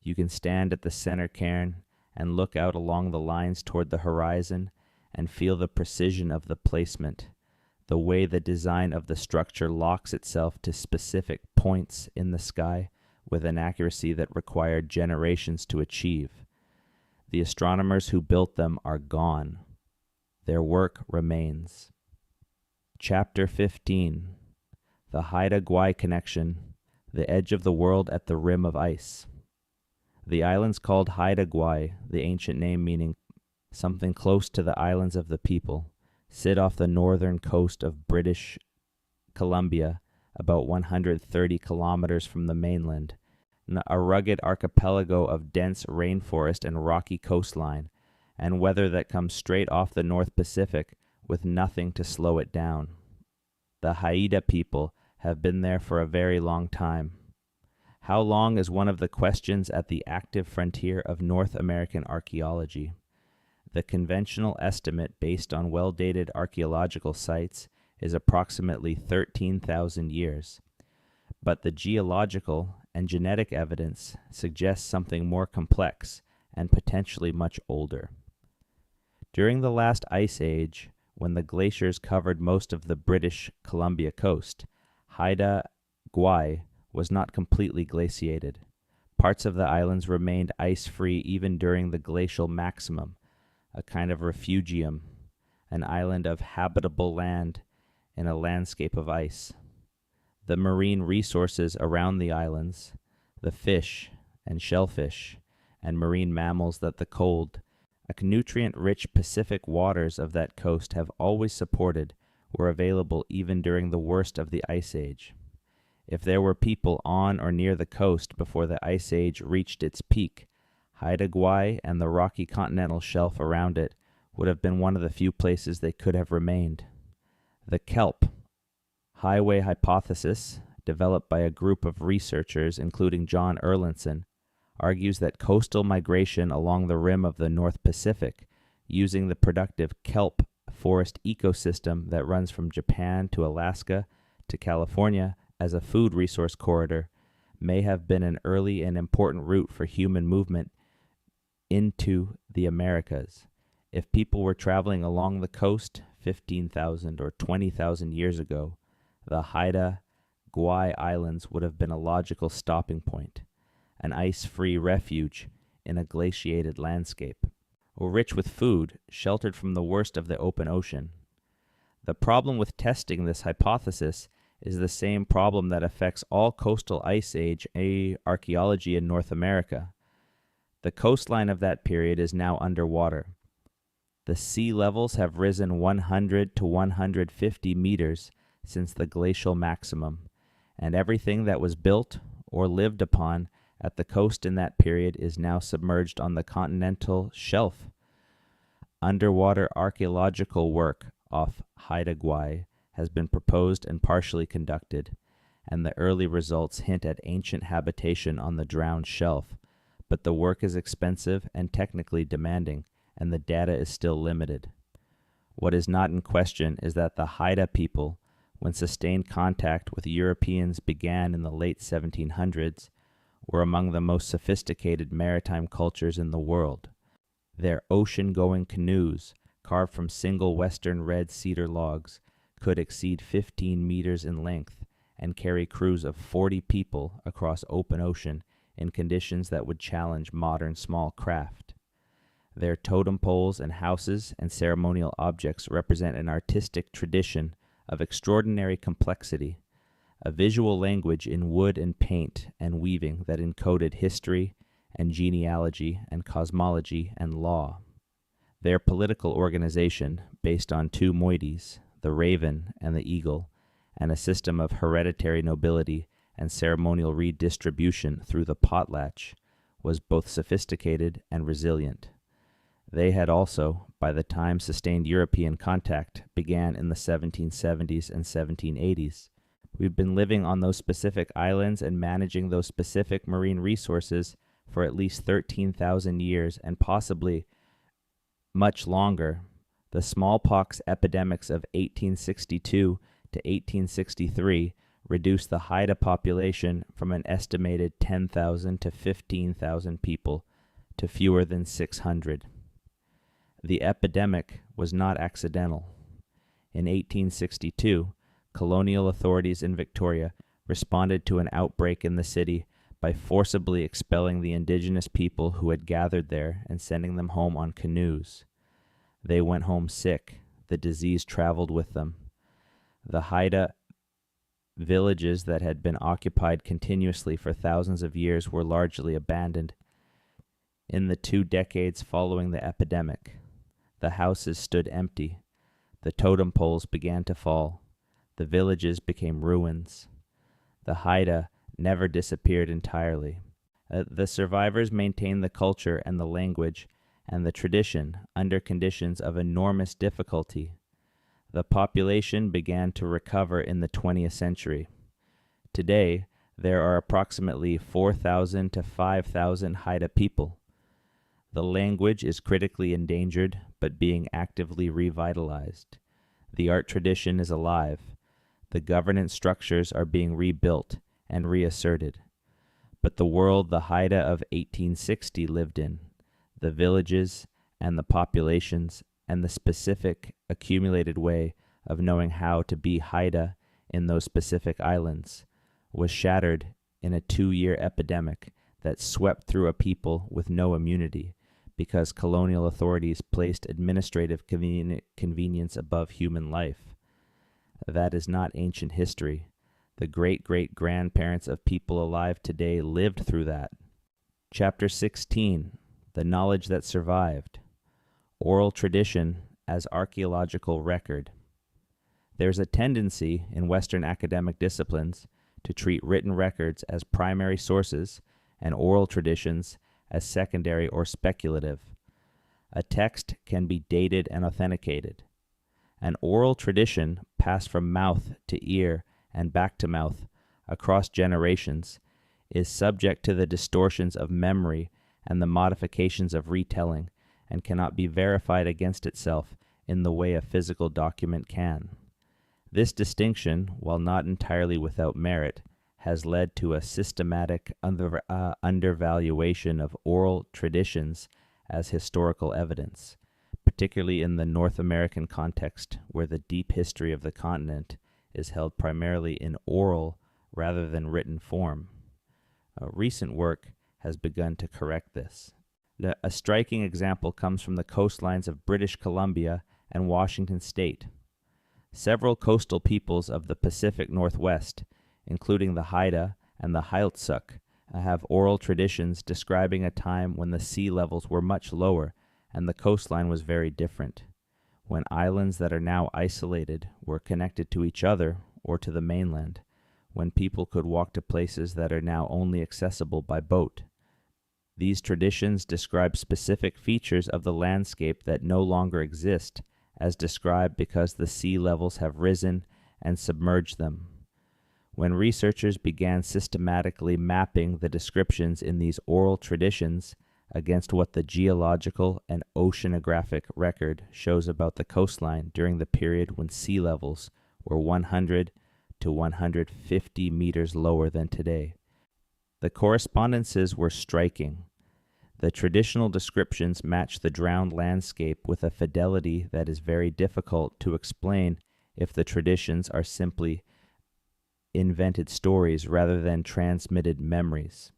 You can stand at the center cairn and look out along the lines toward the horizon and feel the precision of the placement, the way the design of the structure locks itself to specific points in the sky with an accuracy that required generations to achieve. The astronomers who built them are gone. Their work remains. Chapter 15. The Haida Gwaii Connection, the edge of the world at the rim of ice. The islands called Haida Gwaii, the ancient name meaning something close to the islands of the people, sit off the northern coast of British Columbia, about 130 kilometers from the mainland, a rugged archipelago of dense rainforest and rocky coastline, and weather that comes straight off the North Pacific with nothing to slow it down. The Haida people have been there for a very long time. How long is one of the questions at the active frontier of North American archaeology. The conventional estimate based on well-dated archaeological sites is approximately 13,000 years, but the geological and genetic evidence suggests something more complex and potentially much older. During the last ice age, when the glaciers covered most of the British Columbia coast, Haida Gwaii was not completely glaciated. Parts of the islands remained ice-free even during the glacial maximum, a kind of refugium, an island of habitable land in a landscape of ice. The marine resources around the islands, the fish and shellfish, and marine mammals that the cold, nutrient-rich Pacific waters of that coast have always supported, were available even during the worst of the Ice Age. If there were people on or near the coast before the Ice Age reached its peak, Haida Gwaii and the rocky continental shelf around it would have been one of the few places they could have remained. The kelp highway hypothesis, developed by a group of researchers including John Erlandson, argues that coastal migration along the rim of the North Pacific, using the productive kelp forest ecosystem that runs from Japan to Alaska to California as a food resource corridor, may have been an early and important route for human movement into the Americas. If people were traveling along the coast 15,000 or 20,000 years ago, the Haida Gwaii Islands would have been a logical stopping point, an ice-free refuge in a glaciated landscape, or rich with food, sheltered from the worst of the open ocean. The problem with testing this hypothesis is the same problem that affects all coastal Ice Age archaeology in North America. The coastline of that period is now underwater. The sea levels have risen 100 to 150 meters since the glacial maximum, and everything that was built or lived upon at the coast in that period is now submerged on the continental shelf. Underwater archaeological work off Haida Gwaii has been proposed and partially conducted, and the early results hint at ancient habitation on the drowned shelf, but the work is expensive and technically demanding, and the data is still limited. What is not in question is that the Haida people, when sustained contact with Europeans began in the late 1700s, were among the most sophisticated maritime cultures in the world. Their ocean-going canoes, carved from single western red cedar logs, could exceed 15 meters in length and carry crews of 40 people across open ocean in conditions that would challenge modern small craft. Their totem poles and houses and ceremonial objects represent an artistic tradition of extraordinary complexity, a visual language in wood and paint and weaving that encoded history and genealogy and cosmology and law. Their political organization, based on two moieties, the raven and the eagle, and a system of hereditary nobility and ceremonial redistribution through the potlatch, was both sophisticated and resilient. They had also, by the time sustained European contact began in the 1770s and 1780s, we've been living on those specific islands and managing those specific marine resources for at least 13,000 years and possibly much longer. The smallpox epidemics of 1862 to 1863 reduced the Haida population from an estimated 10,000 to 15,000 people to fewer than 600. The epidemic was not accidental. In 1862, colonial authorities in Victoria responded to an outbreak in the city by forcibly expelling the indigenous people who had gathered there and sending them home on canoes. They went home sick. The disease traveled with them. The Haida villages that had been occupied continuously for thousands of years were largely abandoned. In the 2 decades following the epidemic, the houses stood empty. The totem poles began to fall. The villages became ruins. The Haida never disappeared entirely. The survivors maintained the culture and the language and the tradition under conditions of enormous difficulty. The population began to recover in the 20th century. Today, there are approximately 4,000 to 5,000 Haida people. The language is critically endangered, but being actively revitalized. The art tradition is alive. The governance structures are being rebuilt and reasserted. But the world the Haida of 1860 lived in, the villages and the populations and the specific accumulated way of knowing how to be Haida in those specific islands, was shattered in a 2-year epidemic that swept through a people with no immunity because colonial authorities placed administrative convenience above human life. That is not ancient history. The great-great-grandparents of people alive today lived through that. Chapter 16, The Knowledge That Survived. Oral Tradition as Archaeological Record. There's a tendency in Western academic disciplines to treat written records as primary sources and oral traditions as secondary or speculative. A text can be dated and authenticated. An oral tradition passed from mouth to ear and back to mouth across generations is subject to the distortions of memory and the modifications of retelling and cannot be verified against itself in the way a physical document can. This distinction, while not entirely without merit, has led to a systematic undervaluation of oral traditions as historical evidence, particularly in the North American context, where the deep history of the continent is held primarily in oral rather than written form. Recent work has begun to correct this. A striking example comes from the coastlines of British Columbia and Washington State. Several coastal peoples of the Pacific Northwest, including the Haida and the Beothuk, have oral traditions describing a time when the sea levels were much lower and the coastline was very different, when islands that are now isolated were connected to each other or to the mainland, when people could walk to places that are now only accessible by boat. These traditions describe specific features of the landscape that no longer exist, as described because the sea levels have risen and submerged them. When researchers began systematically mapping the descriptions in these oral traditions against what the geological and oceanographic record shows about the coastline during the period when sea levels were 100 to 150 meters lower than today, the correspondences were striking. The traditional descriptions match the drowned landscape with a fidelity that is very difficult to explain if the traditions are simply invented stories rather than transmitted memories.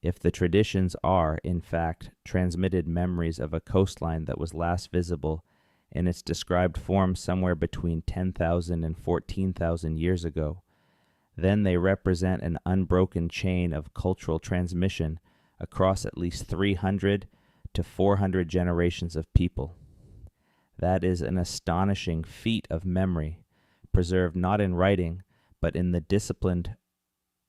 If the traditions are, in fact, transmitted memories of a coastline that was last visible in its described form somewhere between 10,000 and 14,000 years ago, then they represent an unbroken chain of cultural transmission across at least 300 to 400 generations of people. That is an astonishing feat of memory, preserved not in writing, but in the disciplined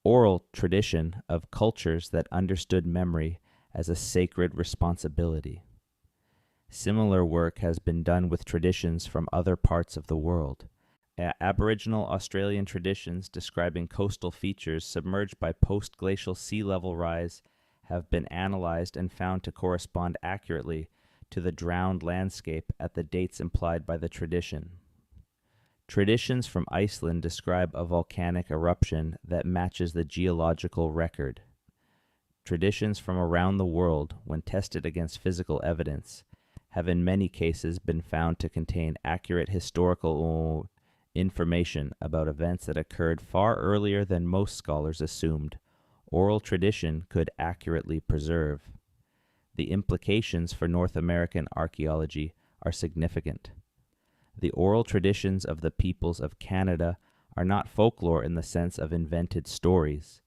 oral tradition of cultures that understood memory as a sacred responsibility. Similar work has been done with traditions from other parts of the world. Aboriginal Australian traditions describing coastal features submerged by post-glacial sea level rise have been analyzed and found to correspond accurately to the drowned landscape at the dates implied by the tradition. Traditions from Iceland describe a volcanic eruption that matches the geological record. Traditions from around the world, when tested against physical evidence, have in many cases been found to contain accurate historical information about events that occurred far earlier than most scholars assumed oral tradition could accurately preserve. The implications for North American archaeology are significant. The oral traditions of the peoples of Canada are not folklore in the sense of invented stories.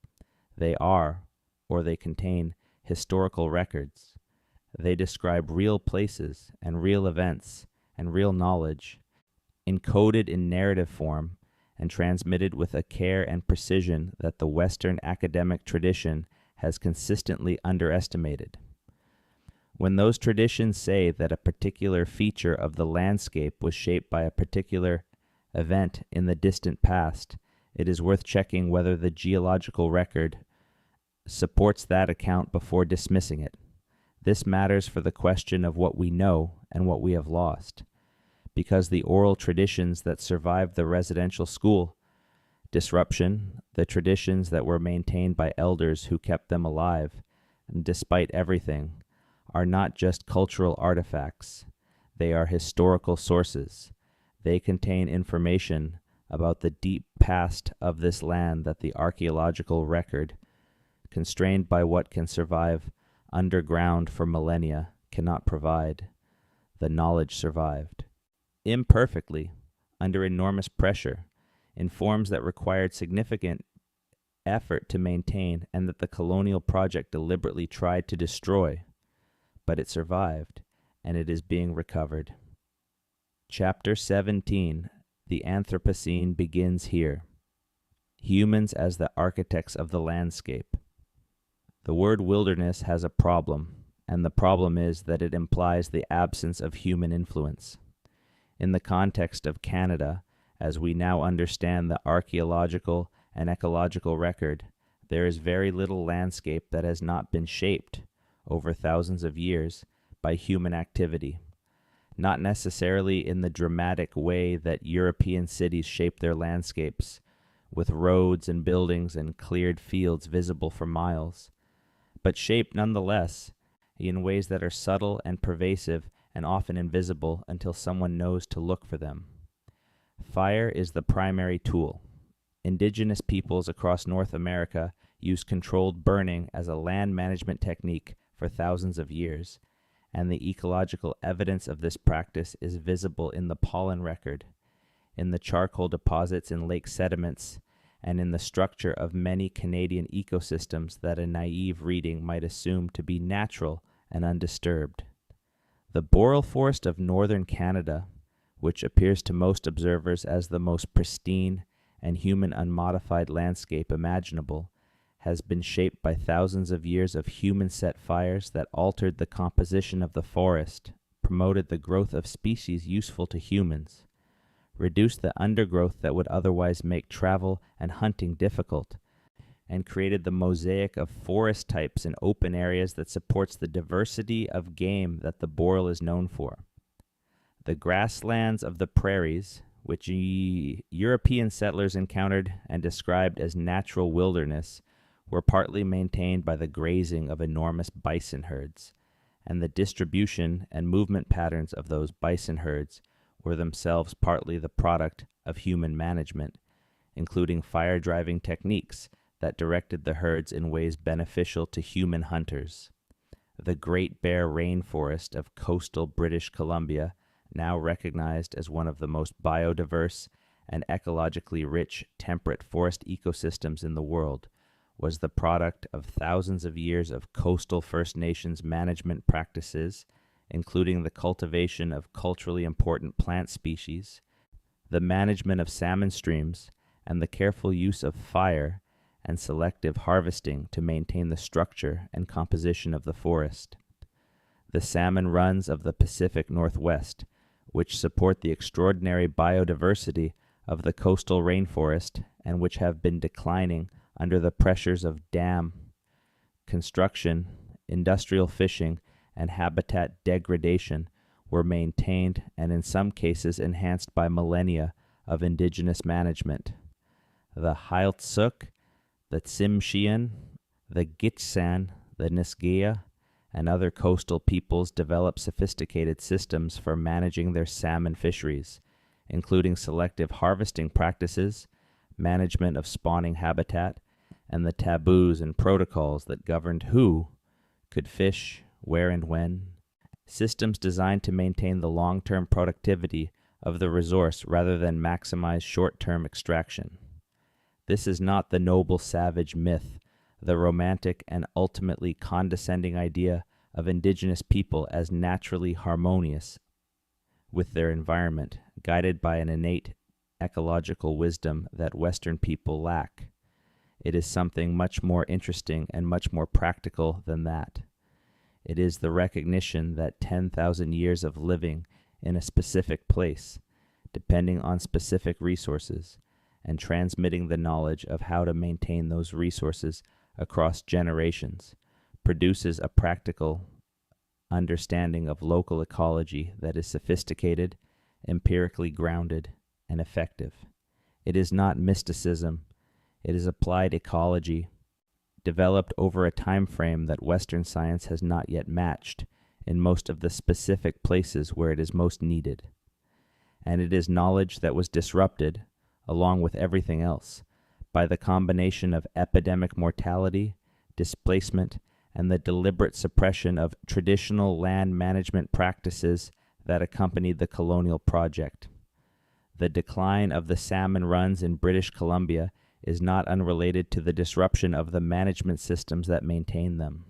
They are, or they contain, historical records. They describe real places and real events and real knowledge, encoded in narrative form and transmitted with a care and precision that the Western academic tradition has consistently underestimated. When those traditions say that a particular feature of the landscape was shaped by a particular event in the distant past, it is worth checking whether the geological record supports that account before dismissing it. This matters for the question of what we know and what we have lost, because the oral traditions that survived the residential school disruption, the traditions that were maintained by elders who kept them alive, and despite everything, are not just cultural artifacts. They are historical sources. They contain information about the deep past of this land that the archaeological record, constrained by what can survive underground for millennia, cannot provide. The knowledge survived. Imperfectly, under enormous pressure, in forms that required significant effort to maintain and that the colonial project deliberately tried to destroy. But it survived, and it is being recovered. Chapter 17, The Anthropocene, begins here. Humans as the architects of the landscape. The word wilderness has a problem, and the problem is that it implies the absence of human influence. In the context of Canada, as we now understand the archaeological and ecological record, there is very little landscape that has not been shaped over thousands of years by human activity, not necessarily in the dramatic way that European cities shape their landscapes, with roads and buildings and cleared fields visible for miles, but shaped nonetheless in ways that are subtle and pervasive and often invisible until someone knows to look for them. Fire is the primary tool. Indigenous peoples across North America use controlled burning as a land management technique for thousands of years, and the ecological evidence of this practice is visible in the pollen record, in the charcoal deposits in lake sediments, and in the structure of many Canadian ecosystems that a naive reading might assume to be natural and undisturbed. The boreal forest of northern Canada, which appears to most observers as the most pristine and human unmodified landscape imaginable, has been shaped by thousands of years of human-set fires that altered the composition of the forest, promoted the growth of species useful to humans, reduced the undergrowth that would otherwise make travel and hunting difficult, and created the mosaic of forest types in open areas that supports the diversity of game that the boreal is known for. The grasslands of the prairies, which European settlers encountered and described as natural wilderness, were partly maintained by the grazing of enormous bison herds, and the distribution and movement patterns of those bison herds were themselves partly the product of human management, including fire-driving techniques that directed the herds in ways beneficial to human hunters. The Great Bear Rainforest of coastal British Columbia, now recognized as one of the most biodiverse and ecologically rich temperate forest ecosystems in the world, was the product of thousands of years of coastal First Nations management practices, including the cultivation of culturally important plant species, the management of salmon streams, and the careful use of fire and selective harvesting to maintain the structure and composition of the forest. The salmon runs of the Pacific Northwest, which support the extraordinary biodiversity of the coastal rainforest and which have been declining under the pressures of dam construction, industrial fishing, and habitat degradation, were maintained and in some cases enhanced by millennia of indigenous management. The Hailtsuk, the Tsimshian, the Gitxsan, the Nisga'a, and other coastal peoples developed sophisticated systems for managing their salmon fisheries, including selective harvesting practices, management of spawning habitat, and the taboos and protocols that governed who could fish, where and when, systems designed to maintain the long-term productivity of the resource rather than maximize short-term extraction. This is not the noble savage myth, the romantic and ultimately condescending idea of indigenous people as naturally harmonious with their environment, guided by an innate ecological wisdom that Western people lack. It is something much more interesting and much more practical than that. It is the recognition that 10,000 years of living in a specific place, depending on specific resources, and transmitting the knowledge of how to maintain those resources across generations produces a practical understanding of local ecology that is sophisticated, empirically grounded, and effective. It is not mysticism, it is applied ecology, developed over a time frame that Western science has not yet matched in most of the specific places where it is most needed. And it is knowledge that was disrupted, along with everything else, by the combination of epidemic mortality, displacement, and the deliberate suppression of traditional land management practices that accompanied the colonial project. The decline of the salmon runs in British Columbia is not unrelated to the disruption of the management systems that maintain them.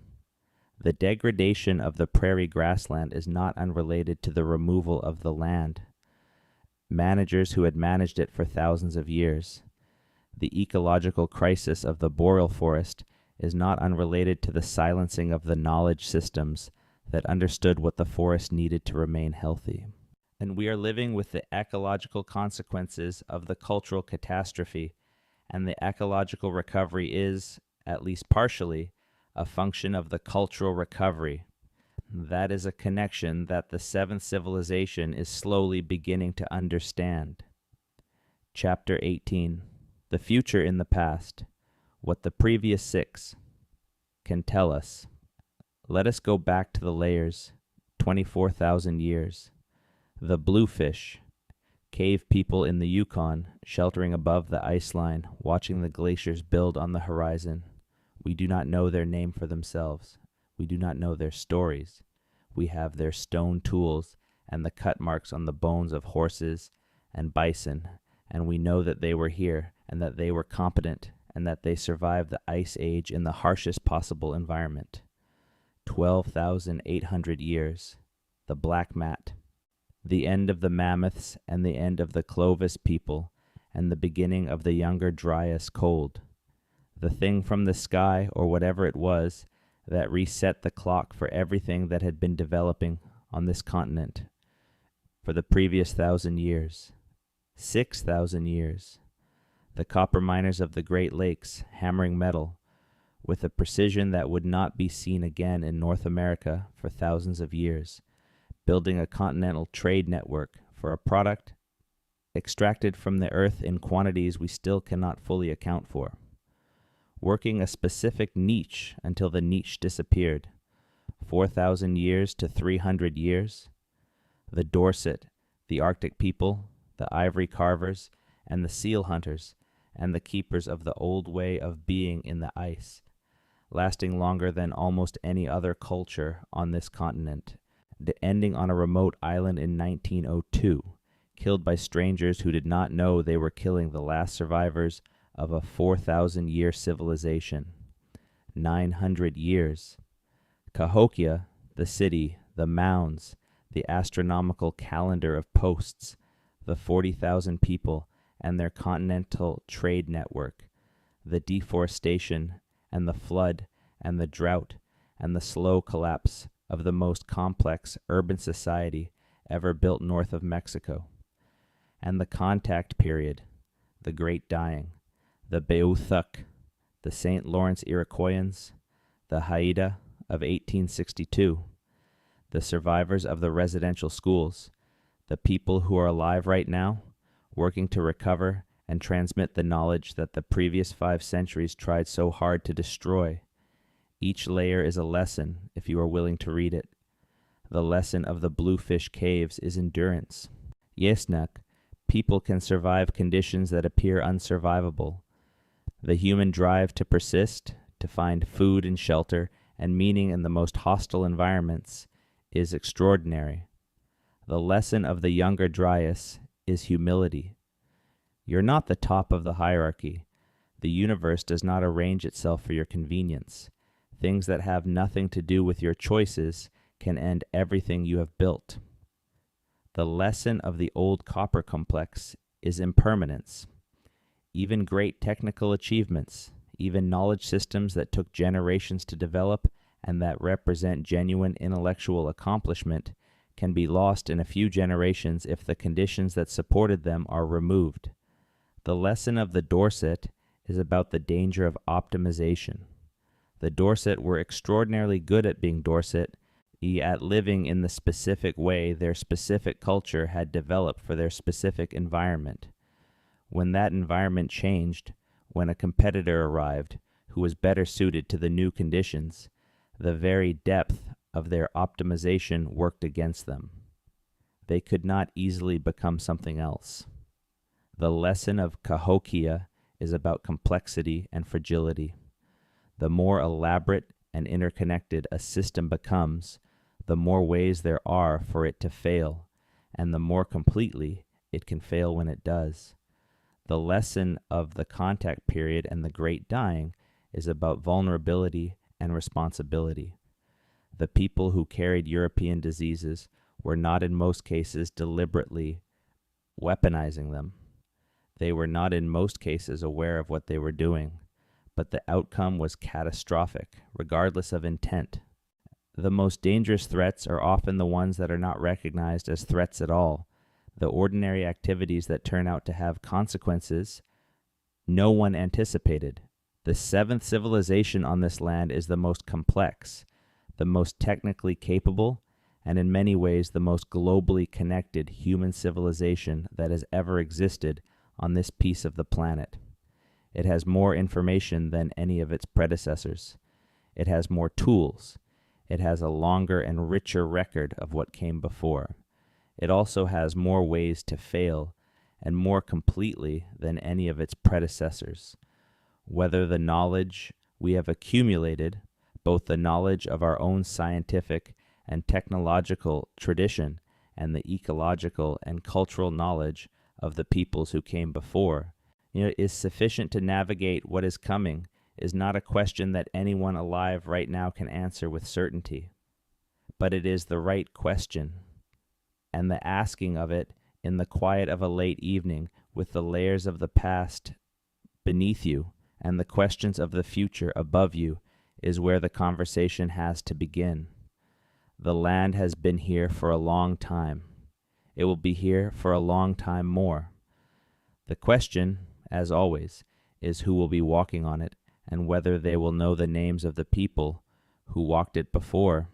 The degradation of the prairie grassland is not unrelated to the removal of the land. Managers who had managed it for thousands of years. The ecological crisis of the boreal forest is not unrelated to the silencing of the knowledge systems that understood what the forest needed to remain healthy. And we are living with the ecological consequences of the cultural catastrophe, and the ecological recovery is, at least partially, a function of the cultural recovery. That is a connection that the seventh civilization is slowly beginning to understand. Chapter 18. The future in the past. What the previous 6 can tell us. Let us go back to the layers, 24,000 years. The Bluefish, cave people in the Yukon, sheltering above the ice line, watching the glaciers build on the horizon. We do not know their name for themselves. We do not know their stories. We have their stone tools and the cut marks on the bones of horses and bison, and we know that they were here and that they were competent and that they survived the ice age in the harshest possible environment. 12,800 years. The Black Mat. The end of the mammoths and the end of the Clovis people and the beginning of the Younger Dryas cold. The thing from the sky, or whatever it was, that reset the clock for everything that had been developing on this continent for the previous 1,000 years. 6,000 years. The copper miners of the Great Lakes hammering metal with a precision that would not be seen again in North America for thousands of years, building a continental trade network for a product extracted from the earth in quantities we still cannot fully account for. Working a specific niche until the niche disappeared. 4,000 years to 300 years. The Dorset, the Arctic people, the ivory carvers, and the seal hunters, and the keepers of the old way of being in the ice, lasting longer than almost any other culture on this continent, ending on a remote island in 1902, killed by strangers who did not know they were killing the last survivors of a 4,000-year civilization. 900 years. Cahokia, the city, the mounds, the astronomical calendar of posts, the 40,000 people, and their continental trade network, the deforestation and the flood and the drought and the slow collapse of the most complex urban society ever built north of Mexico, and the contact period, the Great Dying, the Beothuk, the St. Lawrence Iroquoians, the Haida of 1862, the survivors of the residential schools, the people who are alive right now, working to recover and transmit the knowledge that the previous 5 centuries tried so hard to destroy. Each layer is a lesson, if you are willing to read it. The lesson of the Bluefish Caves is endurance. Yesnak, people can survive conditions that appear unsurvivable. The human drive to persist, to find food and shelter and meaning in the most hostile environments, is extraordinary. The lesson of the Younger Dryas is humility. You're not the top of the hierarchy. The universe does not arrange itself for your convenience. Things that have nothing to do with your choices can end everything you have built. The lesson of the old copper complex is impermanence. Even great technical achievements, even knowledge systems that took generations to develop and that represent genuine intellectual accomplishment, can be lost in a few generations if the conditions that supported them are removed. The lesson of the Dorset is about the danger of optimization. The Dorset were extraordinarily good at being Dorset, at living in the specific way their specific culture had developed for their specific environment. When that environment changed, when a competitor arrived who was better suited to the new conditions, the very depth of their optimization worked against them. They could not easily become something else. The lesson of Cahokia is about complexity and fragility. The more elaborate and interconnected a system becomes, the more ways there are for it to fail, and the more completely it can fail when it does. The lesson of the contact period and the Great Dying is about vulnerability and responsibility. The people who carried European diseases were not in most cases deliberately weaponizing them. They were not in most cases aware of what they were doing, but the outcome was catastrophic, regardless of intent. The most dangerous threats are often the ones that are not recognized as threats at all, the ordinary activities that turn out to have consequences no one anticipated. The seventh civilization on this land is the most complex, the most technically capable, and in many ways the most globally connected human civilization that has ever existed on this piece of the planet. It has more information than any of its predecessors. It has more tools. It has a longer and richer record of what came before. It also has more ways to fail, and more completely than any of its predecessors. Whether the knowledge we have accumulated, both the knowledge of our own scientific and technological tradition and the ecological and cultural knowledge of the peoples who came before, is sufficient to navigate what is coming, is not a question that anyone alive right now can answer with certainty. But it is the right question, and the asking of it in the quiet of a late evening with the layers of the past beneath you and the questions of the future above you is where the conversation has to begin. The land has been here for a long time. It will be here for a long time more. The question, as always, is who will be walking on it and whether they will know the names of the people who walked it before